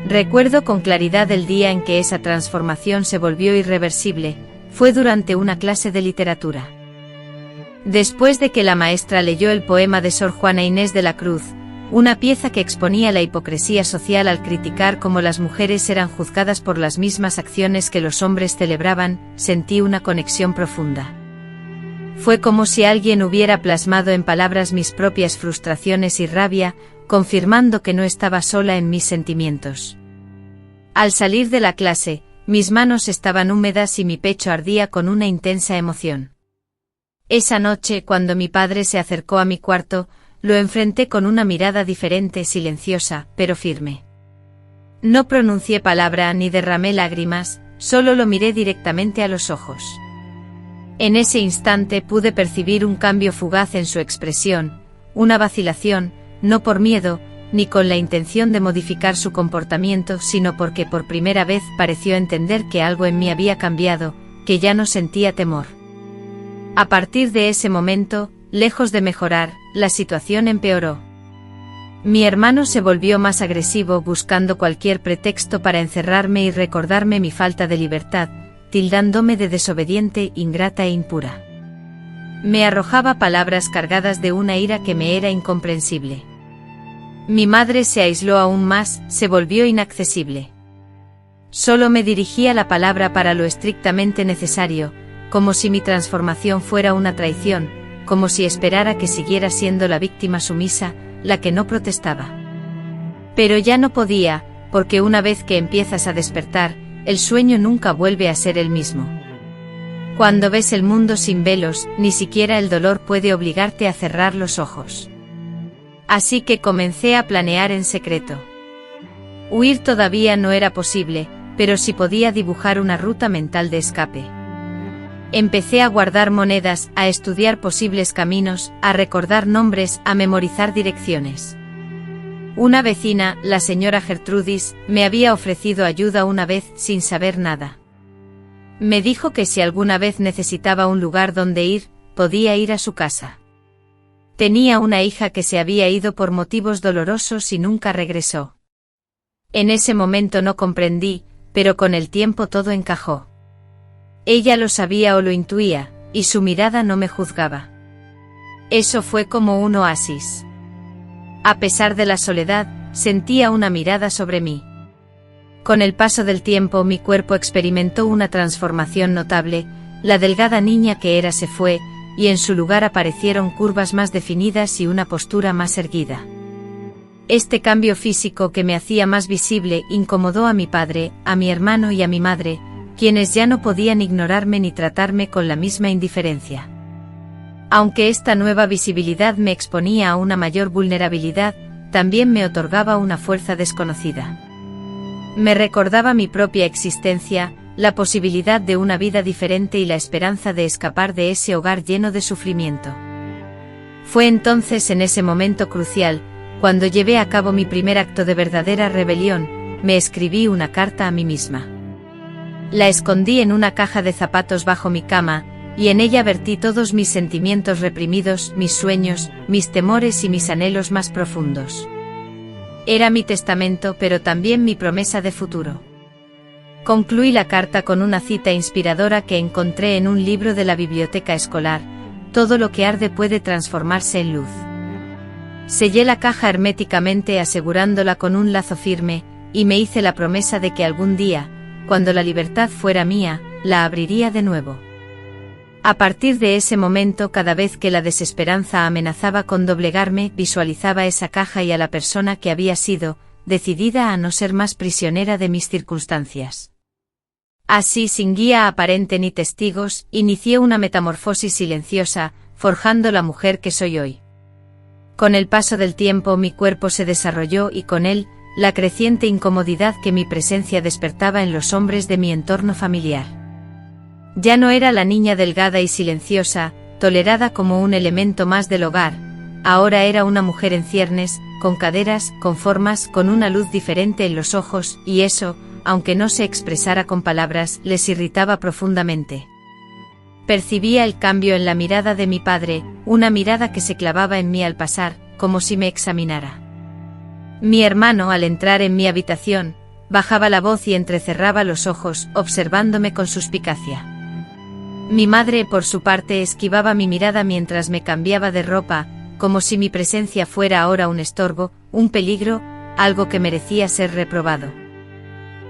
Recuerdo con claridad el día en que esa transformación se volvió irreversible, fue durante una clase de literatura. Después de que la maestra leyó el poema de Sor Juana Inés de la Cruz, una pieza que exponía la hipocresía social al criticar cómo las mujeres eran juzgadas por las mismas acciones que los hombres celebraban, sentí una conexión profunda. Fue como si alguien hubiera plasmado en palabras mis propias frustraciones y rabia, confirmando que no estaba sola en mis sentimientos. Al salir de la clase, mis manos estaban húmedas y mi pecho ardía con una intensa emoción. Esa noche, cuando mi padre se acercó a mi cuarto, lo enfrenté con una mirada diferente, silenciosa, pero firme. No pronuncié palabra ni derramé lágrimas, solo lo miré directamente a los ojos. En ese instante pude percibir un cambio fugaz en su expresión, una vacilación, no por miedo, ni con la intención de modificar su comportamiento, sino porque por primera vez pareció entender que algo en mí había cambiado, que ya no sentía temor. A partir de ese momento, lejos de mejorar, la situación empeoró. Mi hermano se volvió más agresivo, buscando cualquier pretexto para encerrarme y recordarme mi falta de libertad, tildándome de desobediente, ingrata e impura. Me arrojaba palabras cargadas de una ira que me era incomprensible. Mi madre se aisló aún más, se volvió inaccesible. Solo me dirigía la palabra para lo estrictamente necesario, como si mi transformación fuera una traición, como si esperara que siguiera siendo la víctima sumisa, la que no protestaba. Pero ya no podía, porque una vez que empiezas a despertar, el sueño nunca vuelve a ser el mismo. Cuando ves el mundo sin velos, ni siquiera el dolor puede obligarte a cerrar los ojos. Así que comencé a planear en secreto. Huir todavía no era posible, pero sí podía dibujar una ruta mental de escape. Empecé a guardar monedas, a estudiar posibles caminos, a recordar nombres, a memorizar direcciones. Una vecina, la señora Gertrudis, me había ofrecido ayuda una vez sin saber nada. Me dijo que si alguna vez necesitaba un lugar donde ir, podía ir a su casa. Tenía una hija que se había ido por motivos dolorosos y nunca regresó. En ese momento no comprendí, pero con el tiempo todo encajó. Ella lo sabía o lo intuía, y su mirada no me juzgaba. Eso fue como un oasis. A pesar de la soledad, sentía una mirada sobre mí. Con el paso del tiempo mi cuerpo experimentó una transformación notable, la delgada niña que era se fue, y en su lugar aparecieron curvas más definidas y una postura más erguida. Este cambio físico que me hacía más visible incomodó a mi padre, a mi hermano y a mi madre, quienes ya no podían ignorarme ni tratarme con la misma indiferencia. Aunque esta nueva visibilidad me exponía a una mayor vulnerabilidad, también me otorgaba una fuerza desconocida. Me recordaba mi propia existencia, la posibilidad de una vida diferente y la esperanza de escapar de ese hogar lleno de sufrimiento. Fue entonces en ese momento crucial, cuando llevé a cabo mi primer acto de verdadera rebelión, me escribí una carta a mí misma. La escondí en una caja de zapatos bajo mi cama, y en ella vertí todos mis sentimientos reprimidos, mis sueños, mis temores y mis anhelos más profundos. Era mi testamento, pero también mi promesa de futuro. Concluí la carta con una cita inspiradora que encontré en un libro de la biblioteca escolar: todo lo que arde puede transformarse en luz. Sellé la caja herméticamente asegurándola con un lazo firme, y me hice la promesa de que algún día, cuando la libertad fuera mía, la abriría de nuevo. A partir de ese momento, cada vez que la desesperanza amenazaba con doblegarme, visualizaba esa caja y a la persona que había sido, decidida a no ser más prisionera de mis circunstancias. Así, sin guía aparente ni testigos, inicié una metamorfosis silenciosa, forjando la mujer que soy hoy. Con el paso del tiempo mi cuerpo se desarrolló y con él, la creciente incomodidad que mi presencia despertaba en los hombres de mi entorno familiar. Ya no era la niña delgada y silenciosa, tolerada como un elemento más del hogar, ahora era una mujer en ciernes, con caderas, con formas, con una luz diferente en los ojos, y eso, aunque no se expresara con palabras, les irritaba profundamente. Percibía el cambio en la mirada de mi padre, una mirada que se clavaba en mí al pasar, como si me examinara. Mi hermano, al entrar en mi habitación, bajaba la voz y entrecerraba los ojos, observándome con suspicacia. Mi madre, por su parte, esquivaba mi mirada mientras me cambiaba de ropa, como si mi presencia fuera ahora un estorbo, un peligro, algo que merecía ser reprobado.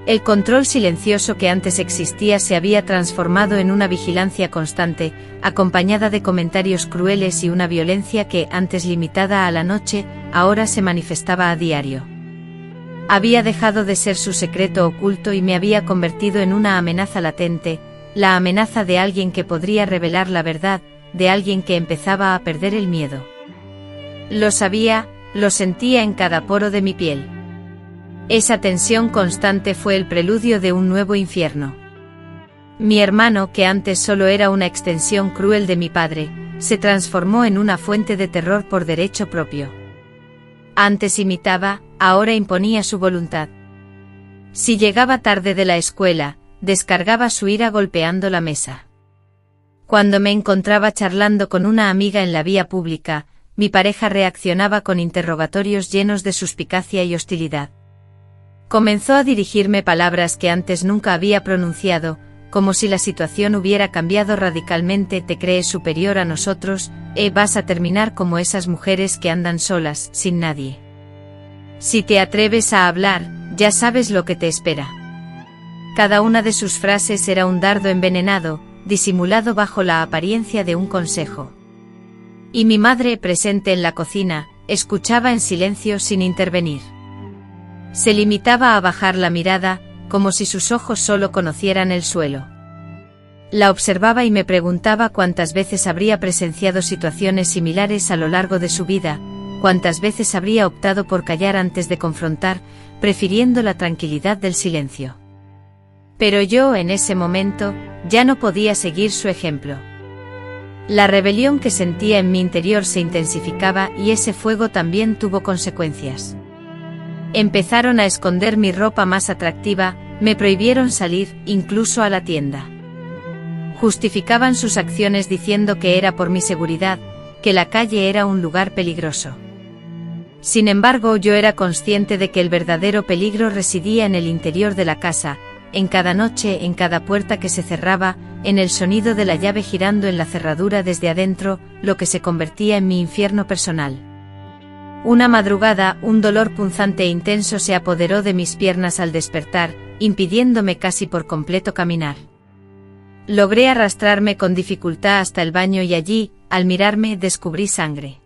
El control silencioso que antes existía se había transformado en una vigilancia constante, acompañada de comentarios crueles y una violencia que, antes limitada a la noche, ahora se manifestaba a diario. Había dejado de ser su secreto oculto y me había convertido en una amenaza latente, la amenaza de alguien que podría revelar la verdad, de alguien que empezaba a perder el miedo. Lo sabía, lo sentía en cada poro de mi piel. Esa tensión constante fue el preludio de un nuevo infierno. Mi hermano, que antes solo era una extensión cruel de mi padre, se transformó en una fuente de terror por derecho propio. Antes imitaba, ahora imponía su voluntad. Si llegaba tarde de la escuela, descargaba su ira golpeando la mesa. Cuando me encontraba charlando con una amiga en la vía pública, mi pareja reaccionaba con interrogatorios llenos de suspicacia y hostilidad. Comenzó a dirigirme palabras que antes nunca había pronunciado, como si la situación hubiera cambiado radicalmente. Te crees superior a nosotros, vas a terminar como esas mujeres que andan solas, sin nadie. Si te atreves a hablar, ya sabes lo que te espera. Cada una de sus frases era un dardo envenenado, disimulado bajo la apariencia de un consejo. Y mi madre, presente en la cocina, escuchaba en silencio sin intervenir. Se limitaba a bajar la mirada, como si sus ojos solo conocieran el suelo. La observaba y me preguntaba cuántas veces habría presenciado situaciones similares a lo largo de su vida, cuántas veces habría optado por callar antes de confrontar, prefiriendo la tranquilidad del silencio. Pero yo, en ese momento, ya no podía seguir su ejemplo. La rebelión que sentía en mi interior se intensificaba y ese fuego también tuvo consecuencias. Empezaron a esconder mi ropa más atractiva, me prohibieron salir, incluso a la tienda. Justificaban sus acciones diciendo que era por mi seguridad, que la calle era un lugar peligroso. Sin embargo, yo era consciente de que el verdadero peligro residía en el interior de la casa, en cada noche, en cada puerta que se cerraba, en el sonido de la llave girando en la cerradura desde adentro, lo que se convertía en mi infierno personal. Una madrugada, un dolor punzante e intenso se apoderó de mis piernas al despertar, impidiéndome casi por completo caminar. Logré arrastrarme con dificultad hasta el baño y allí, al mirarme, descubrí sangre.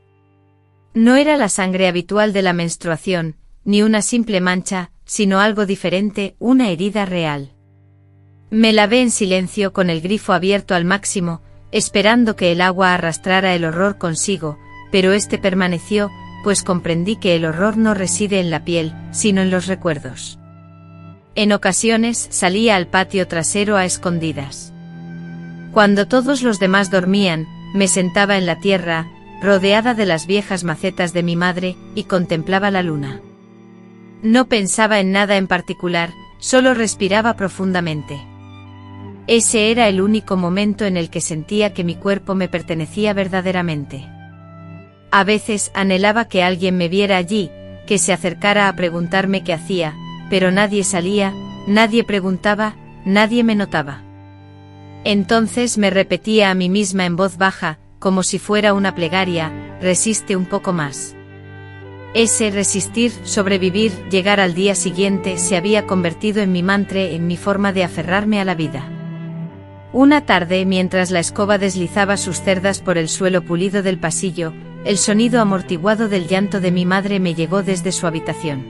No era la sangre habitual de la menstruación, ni una simple mancha, sino algo diferente, una herida real. Me lavé en silencio con el grifo abierto al máximo, esperando que el agua arrastrara el horror consigo, pero este permaneció, pues comprendí que el horror no reside en la piel, sino en los recuerdos. En ocasiones salía al patio trasero a escondidas. Cuando todos los demás dormían, me sentaba en la tierra, rodeada de las viejas macetas de mi madre, y contemplaba la luna. No pensaba en nada en particular, solo respiraba profundamente. Ese era el único momento en el que sentía que mi cuerpo me pertenecía verdaderamente. A veces anhelaba que alguien me viera allí, que se acercara a preguntarme qué hacía, pero nadie salía, nadie preguntaba, nadie me notaba. Entonces me repetía a mí misma en voz baja, como si fuera una plegaria, resiste un poco más. Ese resistir, sobrevivir, llegar al día siguiente se había convertido en mi mantra, en mi forma de aferrarme a la vida. Una tarde, mientras la escoba deslizaba sus cerdas por el suelo pulido del pasillo, el sonido amortiguado del llanto de mi madre me llegó desde su habitación.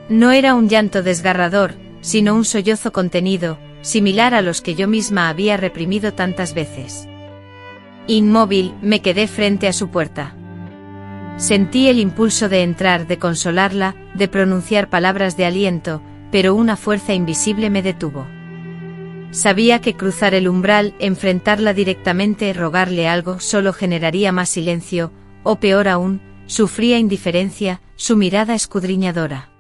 No era un llanto desgarrador, sino un sollozo contenido, similar a los que yo misma había reprimido tantas veces. Inmóvil, me quedé frente a su puerta. Sentí el impulso de entrar, de consolarla, de pronunciar palabras de aliento, pero una fuerza invisible me detuvo. Sabía que cruzar el umbral, enfrentarla directamente, rogarle algo, solo generaría más silencio, o peor aún, su fría indiferencia, su mirada escudriñadora.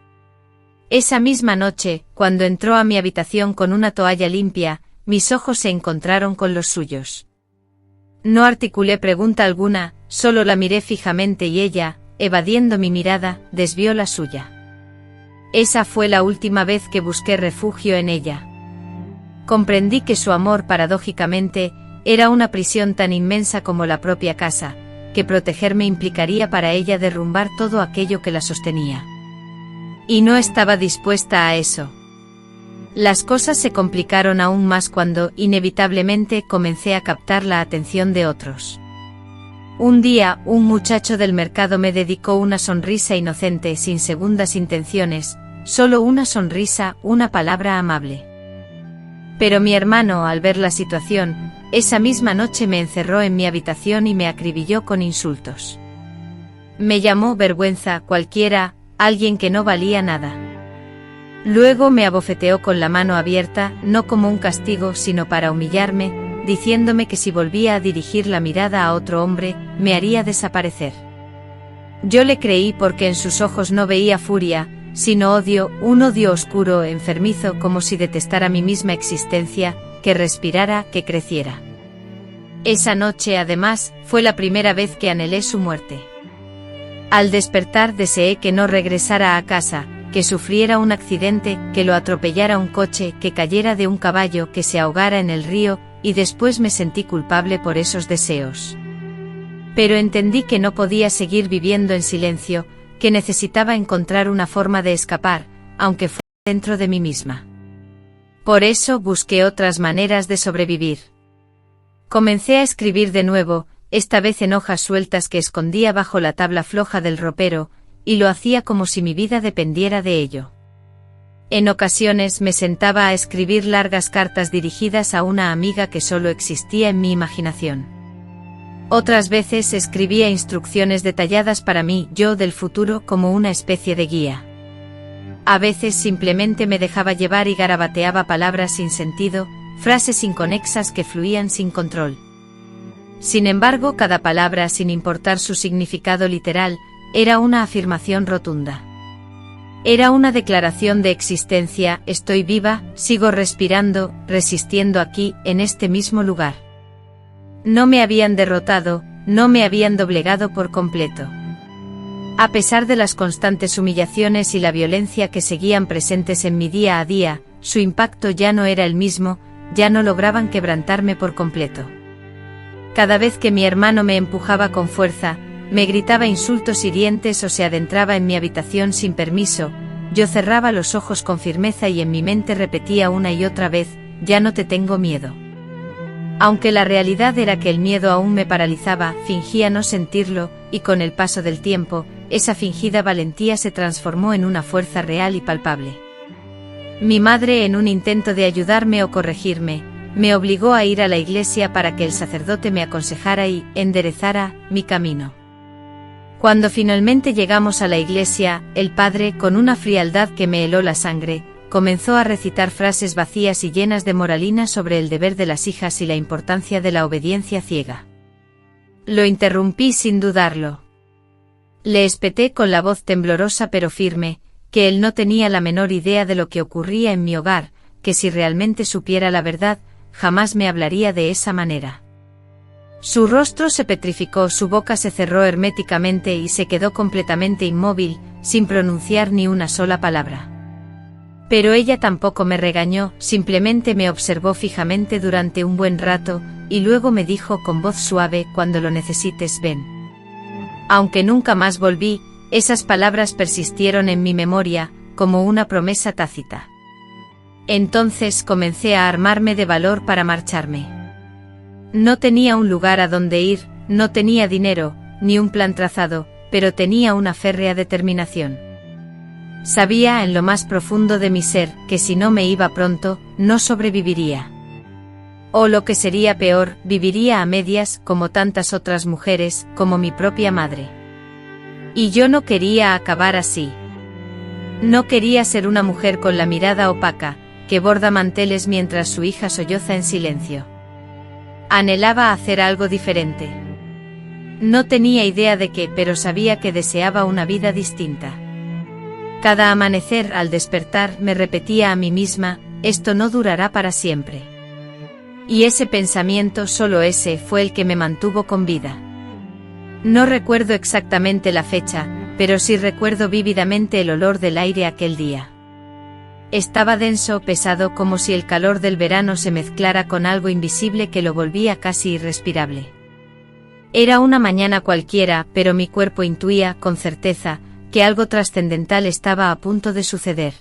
Esa misma noche, cuando entró a mi habitación con una toalla limpia, mis ojos se encontraron con los suyos. No articulé pregunta alguna, solo la miré fijamente y ella, evadiendo mi mirada, desvió la suya. Esa fue la última vez que busqué refugio en ella. Comprendí que su amor, paradójicamente, era una prisión tan inmensa como la propia casa, que protegerme implicaría para ella derrumbar todo aquello que la sostenía. Y no estaba dispuesta a eso. Las cosas se complicaron aún más cuando, inevitablemente, comencé a captar la atención de otros. Un día, un muchacho del mercado me dedicó una sonrisa inocente, sin segundas intenciones, solo una sonrisa, una palabra amable. Pero mi hermano, al ver la situación, esa misma noche me encerró en mi habitación y me acribilló con insultos. Me llamó vergüenza cualquiera, alguien que no valía nada. Luego me abofeteó con la mano abierta, no como un castigo sino para humillarme, diciéndome que si volvía a dirigir la mirada a otro hombre, me haría desaparecer. Yo le creí porque en sus ojos no veía furia, sino odio, un odio oscuro, enfermizo, como si detestara mi misma existencia, que respirara, que creciera. Esa noche, además, fue la primera vez que anhelé su muerte. Al despertar deseé que no regresara a casa, que sufriera un accidente, que lo atropellara un coche, que cayera de un caballo, que se ahogara en el río, y después me sentí culpable por esos deseos. Pero entendí que no podía seguir viviendo en silencio, que necesitaba encontrar una forma de escapar, aunque fuera dentro de mí misma. Por eso busqué otras maneras de sobrevivir. Comencé a escribir de nuevo, esta vez en hojas sueltas que escondía bajo la tabla floja del ropero, y lo hacía como si mi vida dependiera de ello. En ocasiones me sentaba a escribir largas cartas dirigidas a una amiga que solo existía en mi imaginación. Otras veces escribía instrucciones detalladas para mí, yo del futuro, como una especie de guía. A veces simplemente me dejaba llevar y garabateaba palabras sin sentido, frases inconexas que fluían sin control. Sin embargo, cada palabra, sin importar su significado literal, era una afirmación rotunda. Era una declaración de existencia: estoy viva, sigo respirando, resistiendo aquí, en este mismo lugar. No me habían derrotado, no me habían doblegado por completo. A pesar de las constantes humillaciones y la violencia que seguían presentes en mi día a día, su impacto ya no era el mismo, ya no lograban quebrantarme por completo. Cada vez que mi hermano me empujaba con fuerza, me gritaba insultos hirientes o se adentraba en mi habitación sin permiso, yo cerraba los ojos con firmeza y en mi mente repetía una y otra vez: ya no te tengo miedo. Aunque la realidad era que el miedo aún me paralizaba, fingía no sentirlo, y con el paso del tiempo, esa fingida valentía se transformó en una fuerza real y palpable. Mi madre, en un intento de ayudarme o corregirme, me obligó a ir a la iglesia para que el sacerdote me aconsejara y enderezara mi camino. Cuando finalmente llegamos a la iglesia, el padre, con una frialdad que me heló la sangre, comenzó a recitar frases vacías y llenas de moralina sobre el deber de las hijas y la importancia de la obediencia ciega. Lo interrumpí sin dudarlo. Le espeté con la voz temblorosa pero firme, que él no tenía la menor idea de lo que ocurría en mi hogar, que si realmente supiera la verdad, jamás me hablaría de esa manera. Su rostro se petrificó, su boca se cerró herméticamente y se quedó completamente inmóvil, sin pronunciar ni una sola palabra. Pero ella tampoco me regañó, simplemente me observó fijamente durante un buen rato, y luego me dijo con voz suave: cuando lo necesites, ven. Aunque nunca más volví, esas palabras persistieron en mi memoria, como una promesa tácita. Entonces comencé a armarme de valor para marcharme. No tenía un lugar a donde ir, no tenía dinero, ni un plan trazado, pero tenía una férrea determinación. Sabía en lo más profundo de mi ser que si no me iba pronto, no sobreviviría. O lo que sería peor, viviría a medias como tantas otras mujeres, como mi propia madre. Y yo no quería acabar así. No quería ser una mujer con la mirada opaca, que borda manteles mientras su hija solloza en silencio. Anhelaba hacer algo diferente. No tenía idea de qué, pero sabía que deseaba una vida distinta. Cada amanecer al despertar me repetía a mí misma, esto no durará para siempre. Y ese pensamiento, solo ese, fue el que me mantuvo con vida. No recuerdo exactamente la fecha, pero sí recuerdo vívidamente el olor del aire aquel día. Estaba denso, pesado, como si el calor del verano se mezclara con algo invisible que lo volvía casi irrespirable. Era una mañana cualquiera, pero mi cuerpo intuía, con certeza, que algo trascendental estaba a punto de suceder.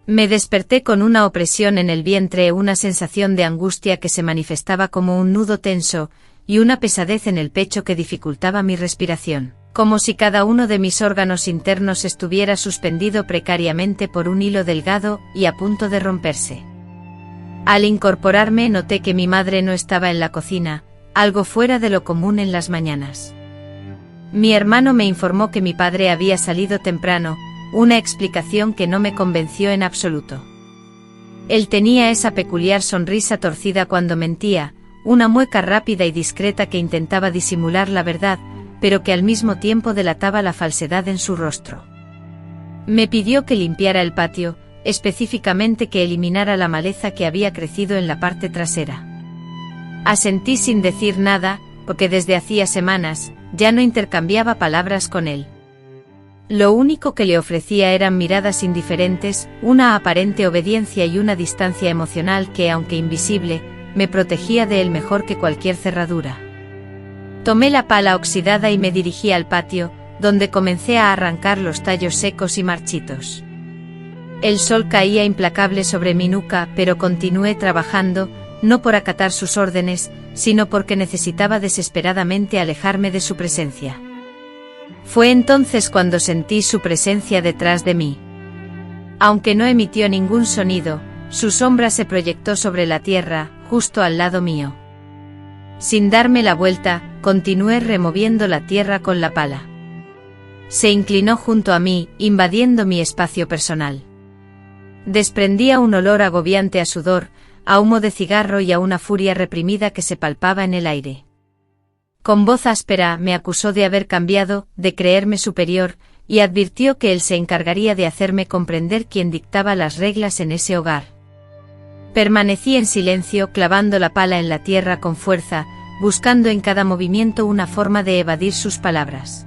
Me desperté con una opresión en el vientre, una sensación de angustia que se manifestaba como un nudo tenso, y una pesadez en el pecho que dificultaba mi respiración, como si cada uno de mis órganos internos estuviera suspendido precariamente por un hilo delgado y a punto de romperse. Al incorporarme noté que mi madre no estaba en la cocina, algo fuera de lo común en las mañanas. Mi hermano me informó que mi padre había salido temprano, una explicación que no me convenció en absoluto. Él tenía esa peculiar sonrisa torcida cuando mentía, una mueca rápida y discreta que intentaba disimular la verdad, pero que al mismo tiempo delataba la falsedad en su rostro. Me pidió que limpiara el patio, específicamente que eliminara la maleza que había crecido en la parte trasera. Asentí sin decir nada, porque desde hacía semanas, ya no intercambiaba palabras con él. Lo único que le ofrecía eran miradas indiferentes, una aparente obediencia y una distancia emocional que, aunque invisible, me protegía de él mejor que cualquier cerradura. Tomé la pala oxidada y me dirigí al patio, donde comencé a arrancar los tallos secos y marchitos. El sol caía implacable sobre mi nuca, pero continué trabajando, no por acatar sus órdenes, sino porque necesitaba desesperadamente alejarme de su presencia. Fue entonces cuando sentí su presencia detrás de mí. Aunque no emitió ningún sonido, su sombra se proyectó sobre la tierra, justo al lado mío. Sin darme la vuelta, continué removiendo la tierra con la pala. Se inclinó junto a mí, invadiendo mi espacio personal. Desprendía un olor agobiante a sudor, a humo de cigarro y a una furia reprimida que se palpaba en el aire. Con voz áspera me acusó de haber cambiado, de creerme superior, y advirtió que él se encargaría de hacerme comprender quién dictaba las reglas en ese hogar. Permanecí en silencio, clavando la pala en la tierra con fuerza, buscando en cada movimiento una forma de evadir sus palabras.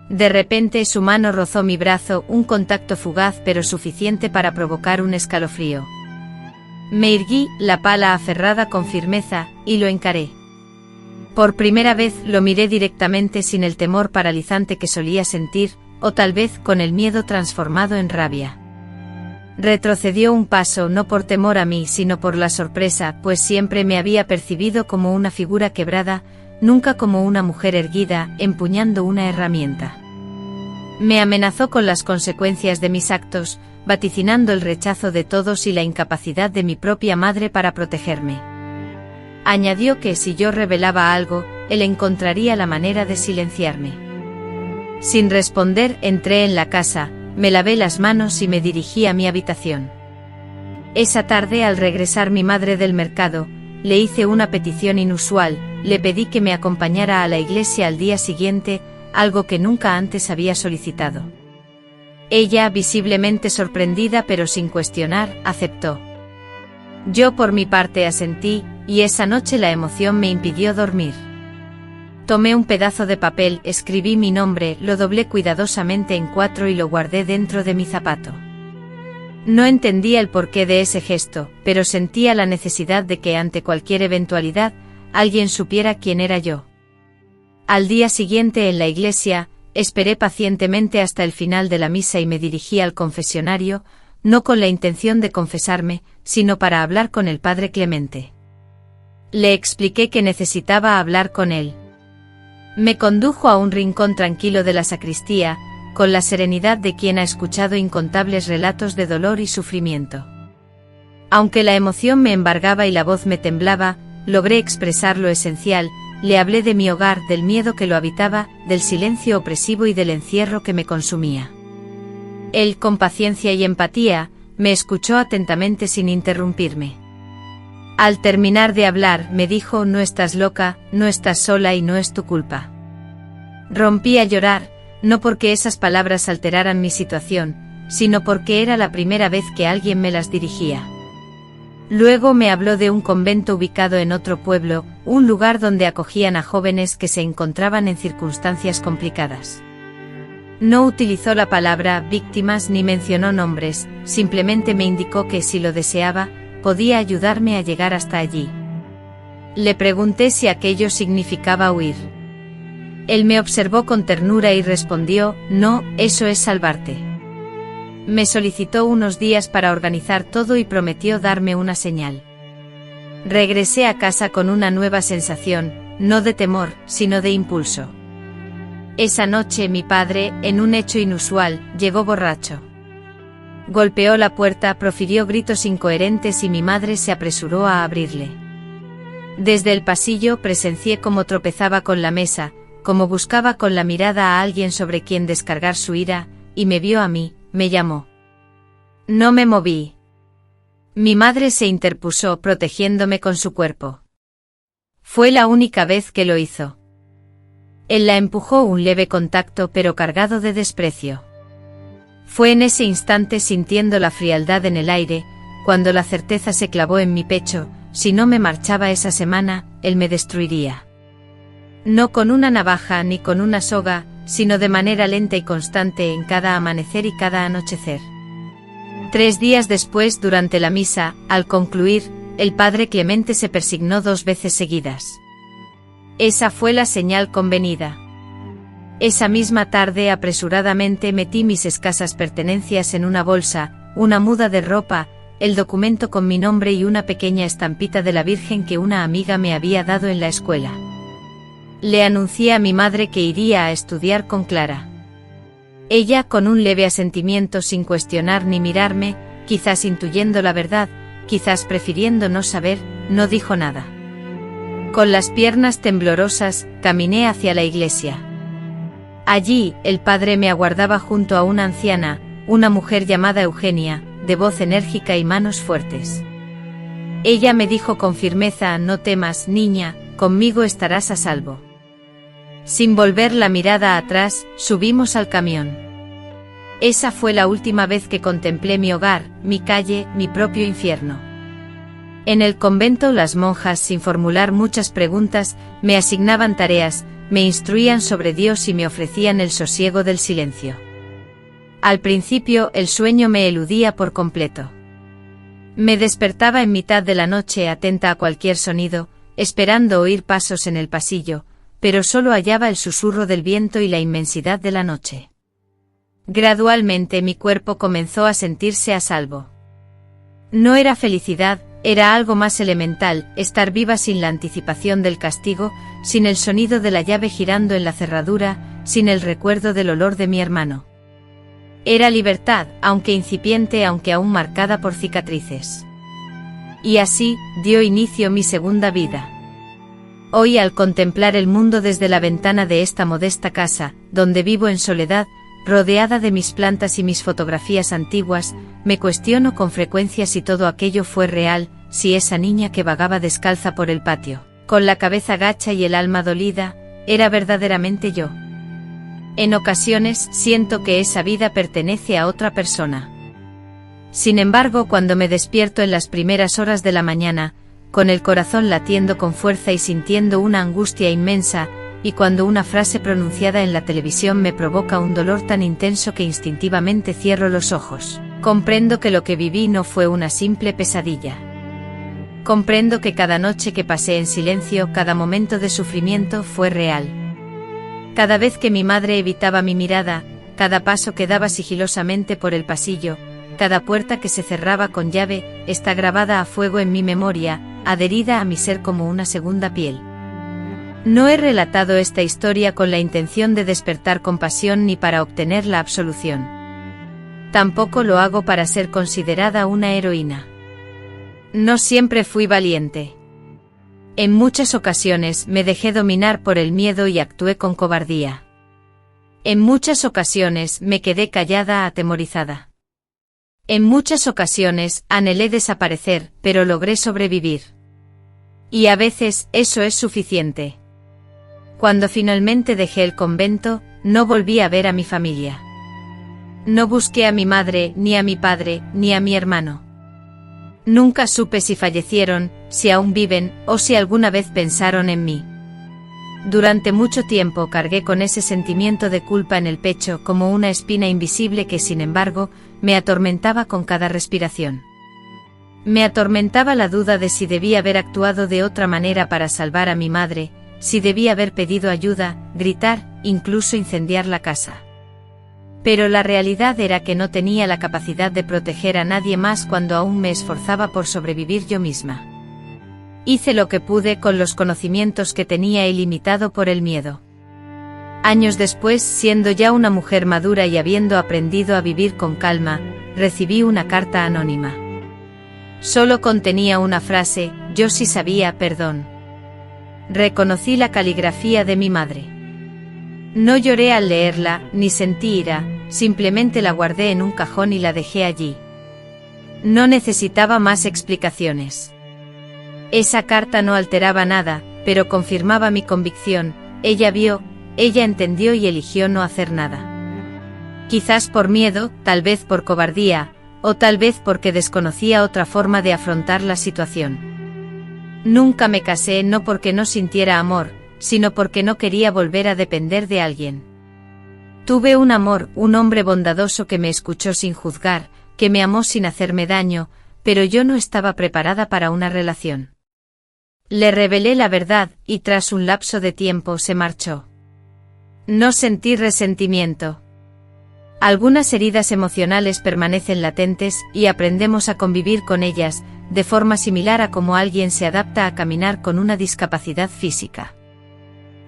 De repente su mano rozó mi brazo, un contacto fugaz pero suficiente para provocar un escalofrío. Me erguí, la pala aferrada con firmeza, y lo encaré. Por primera vez lo miré directamente sin el temor paralizante que solía sentir, o tal vez con el miedo transformado en rabia. Retrocedió un paso, no por temor a mí sino por la sorpresa, pues siempre me había percibido como una figura quebrada, nunca como una mujer erguida, empuñando una herramienta. Me amenazó con las consecuencias de mis actos, vaticinando el rechazo de todos y la incapacidad de mi propia madre para protegerme. Añadió que si yo revelaba algo, él encontraría la manera de silenciarme. Sin responder, entré en la casa, me lavé las manos y me dirigí a mi habitación. Esa tarde, al regresar mi madre del mercado, le hice una petición inusual, le pedí que me acompañara a la iglesia al día siguiente, algo que nunca antes había solicitado. Ella, visiblemente sorprendida pero sin cuestionar, aceptó. Yo por mi parte asentí, y esa noche la emoción me impidió dormir. Tomé un pedazo de papel, escribí mi nombre, lo doblé cuidadosamente en 4 y lo guardé dentro de mi zapato. No entendía el porqué de ese gesto, pero sentía la necesidad de que ante cualquier eventualidad, alguien supiera quién era yo. Al día siguiente en la iglesia, esperé pacientemente hasta el final de la misa y me dirigí al confesionario, no con la intención de confesarme, sino para hablar con el padre Clemente. Le expliqué que necesitaba hablar con él. Me condujo a un rincón tranquilo de la sacristía, con la serenidad de quien ha escuchado incontables relatos de dolor y sufrimiento. Aunque la emoción me embargaba y la voz me temblaba, logré expresar lo esencial. Le hablé de mi hogar, del miedo que lo habitaba, del silencio opresivo y del encierro que me consumía. Él, con paciencia y empatía, me escuchó atentamente sin interrumpirme. Al terminar de hablar, me dijo: no estás loca, no estás sola y no es tu culpa. Rompí a llorar, no porque esas palabras alteraran mi situación, sino porque era la primera vez que alguien me las dirigía. Luego me habló de un convento ubicado en otro pueblo, un lugar donde acogían a jóvenes que se encontraban en circunstancias complicadas. No utilizó la palabra víctimas ni mencionó nombres, simplemente me indicó que si lo deseaba, podía ayudarme a llegar hasta allí. Le pregunté si aquello significaba huir. Él me observó con ternura y respondió: no, eso es salvarte. Me solicitó unos días para organizar todo y prometió darme una señal. Regresé a casa con una nueva sensación, no de temor, sino de impulso. Esa noche mi padre, en un hecho inusual, llegó borracho. Golpeó la puerta, profirió gritos incoherentes y mi madre se apresuró a abrirle. Desde el pasillo presencié cómo tropezaba con la mesa, cómo buscaba con la mirada a alguien sobre quien descargar su ira, y me vio a mí. Me llamó. No me moví. Mi madre se interpuso, protegiéndome con su cuerpo. Fue la única vez que lo hizo. Él la empujó, un leve contacto pero cargado de desprecio. Fue en ese instante, sintiendo la frialdad en el aire, cuando la certeza se clavó en mi pecho: si no me marchaba esa semana, él me destruiría. No con una navaja ni con una soga, sino de manera lenta y constante, en cada amanecer y cada anochecer. 3 días después, durante la misa, al concluir, el padre Clemente se persignó 2 veces seguidas. Esa fue la señal convenida. Esa misma tarde apresuradamente metí mis escasas pertenencias en una bolsa, una muda de ropa, el documento con mi nombre y una pequeña estampita de la Virgen que una amiga me había dado en la escuela. Le anuncié a mi madre que iría a estudiar con Clara. Ella, con un leve asentimiento, sin cuestionar ni mirarme, quizás intuyendo la verdad, quizás prefiriendo no saber, no dijo nada. Con las piernas temblorosas, caminé hacia la iglesia. Allí, el padre me aguardaba junto a una anciana, una mujer llamada Eugenia, de voz enérgica y manos fuertes. Ella me dijo con firmeza: no temas, niña, conmigo estarás a salvo. Sin volver la mirada atrás, subimos al camión. Esa fue la última vez que contemplé mi hogar, mi calle, mi propio infierno. En el convento las monjas, sin formular muchas preguntas, me asignaban tareas, me instruían sobre Dios y me ofrecían el sosiego del silencio. Al principio el sueño me eludía por completo. Me despertaba en mitad de la noche, atenta a cualquier sonido, esperando oír pasos en el pasillo, pero solo hallaba el susurro del viento y la inmensidad de la noche. Gradualmente mi cuerpo comenzó a sentirse a salvo. No era felicidad, era algo más elemental: estar viva sin la anticipación del castigo, sin el sonido de la llave girando en la cerradura, sin el recuerdo del olor de mi hermano. Era libertad, aunque incipiente, aunque aún marcada por cicatrices. Y así, dio inicio mi segunda vida. Hoy, al contemplar el mundo desde la ventana de esta modesta casa, donde vivo en soledad, rodeada de mis plantas y mis fotografías antiguas, me cuestiono con frecuencia si todo aquello fue real, si esa niña que vagaba descalza por el patio, con la cabeza gacha y el alma dolida, era verdaderamente yo. En ocasiones siento que esa vida pertenece a otra persona. Sin embargo, cuando me despierto en las primeras horas de la mañana, con el corazón latiendo con fuerza y sintiendo una angustia inmensa, y cuando una frase pronunciada en la televisión me provoca un dolor tan intenso que instintivamente cierro los ojos, comprendo que lo que viví no fue una simple pesadilla. Comprendo que cada noche que pasé en silencio, cada momento de sufrimiento fue real. Cada vez que mi madre evitaba mi mirada, cada paso que daba sigilosamente por el pasillo, cada puerta que se cerraba con llave, está grabada a fuego en mi memoria, adherida a mi ser como una segunda piel. No he relatado esta historia con la intención de despertar compasión ni para obtener la absolución. Tampoco lo hago para ser considerada una heroína. No siempre fui valiente. En muchas ocasiones me dejé dominar por el miedo y actué con cobardía. En muchas ocasiones me quedé callada atemorizada. En muchas ocasiones anhelé desaparecer, pero logré sobrevivir. Y a veces eso es suficiente. Cuando finalmente dejé el convento, no volví a ver a mi familia. No busqué a mi madre, ni a mi padre, ni a mi hermano. Nunca supe si fallecieron, si aún viven, o si alguna vez pensaron en mí. Durante mucho tiempo cargué con ese sentimiento de culpa en el pecho como una espina invisible que, sin embargo, me atormentaba con cada respiración. Me atormentaba la duda de si debía haber actuado de otra manera para salvar a mi madre, si debía haber pedido ayuda, gritar, incluso incendiar la casa. Pero la realidad era que no tenía la capacidad de proteger a nadie más cuando aún me esforzaba por sobrevivir yo misma. Hice lo que pude con los conocimientos que tenía ilimitado por el miedo. Años después, siendo ya una mujer madura y habiendo aprendido a vivir con calma, recibí una carta anónima. Solo contenía una frase: yo sí sabía, perdón. Reconocí la caligrafía de mi madre. No lloré al leerla, ni sentí ira, simplemente la guardé en un cajón y la dejé allí. No necesitaba más explicaciones. Esa carta no alteraba nada, pero confirmaba mi convicción. Ella vio, ella entendió y eligió no hacer nada. Quizás por miedo, tal vez por cobardía, o tal vez porque desconocía otra forma de afrontar la situación. Nunca me casé no porque no sintiera amor, sino porque no quería volver a depender de alguien. Tuve un amor, un hombre bondadoso que me escuchó sin juzgar, que me amó sin hacerme daño, pero yo no estaba preparada para una relación. Le revelé la verdad, y tras un lapso de tiempo se marchó. No sentí resentimiento. Algunas heridas emocionales permanecen latentes, y aprendemos a convivir con ellas, de forma similar a cómo alguien se adapta a caminar con una discapacidad física.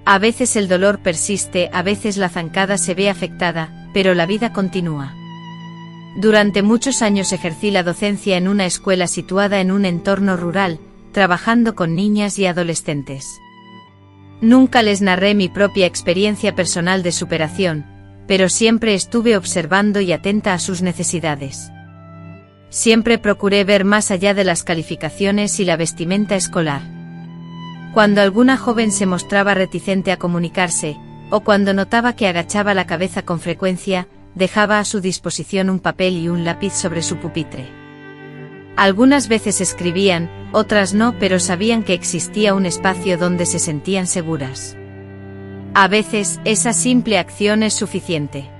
A veces el dolor persiste, a veces la zancada se ve afectada, pero la vida continúa. Durante muchos años ejercí la docencia en una escuela situada en un entorno rural, trabajando con niñas y adolescentes. Nunca les narré mi propia experiencia personal de superación, pero siempre estuve observando y atenta a sus necesidades. Siempre procuré ver más allá de las calificaciones y la vestimenta escolar. Cuando alguna joven se mostraba reticente a comunicarse, o cuando notaba que agachaba la cabeza con frecuencia, dejaba a su disposición un papel y un lápiz sobre su pupitre. Algunas veces escribían, otras no, pero sabían que existía un espacio donde se sentían seguras. A veces, esa simple acción es suficiente.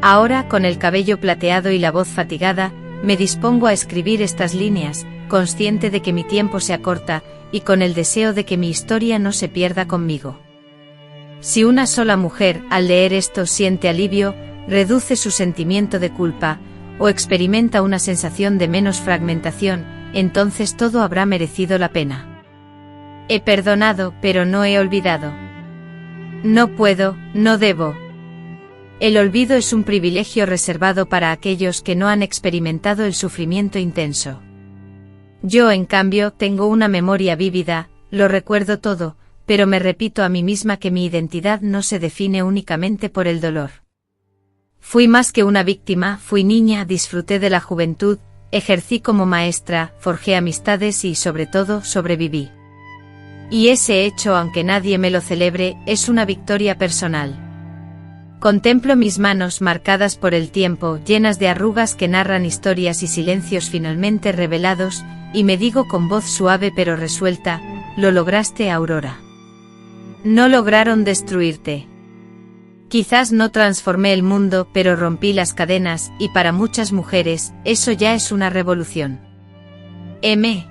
Ahora, con el cabello plateado y la voz fatigada, me dispongo a escribir estas líneas, consciente de que mi tiempo se acorta, y con el deseo de que mi historia no se pierda conmigo. Si una sola mujer, al leer esto, siente alivio, reduce su sentimiento de culpa, o experimenta una sensación de menos fragmentación, entonces todo habrá merecido la pena. He perdonado, pero no he olvidado. No puedo, no debo. El olvido es un privilegio reservado para aquellos que no han experimentado el sufrimiento intenso. Yo, en cambio, tengo una memoria vívida, lo recuerdo todo, pero me repito a mí misma que mi identidad no se define únicamente por el dolor. Fui más que una víctima, fui niña, disfruté de la juventud, ejercí como maestra, forjé amistades y, sobre todo, sobreviví. Y ese hecho, aunque nadie me lo celebre, es una victoria personal. Contemplo mis manos marcadas por el tiempo, llenas de arrugas que narran historias y silencios finalmente revelados, y me digo con voz suave pero resuelta: lo lograste, Aurora. No lograron destruirte. Quizás no transformé el mundo, pero rompí las cadenas, y para muchas mujeres, eso ya es una revolución. M.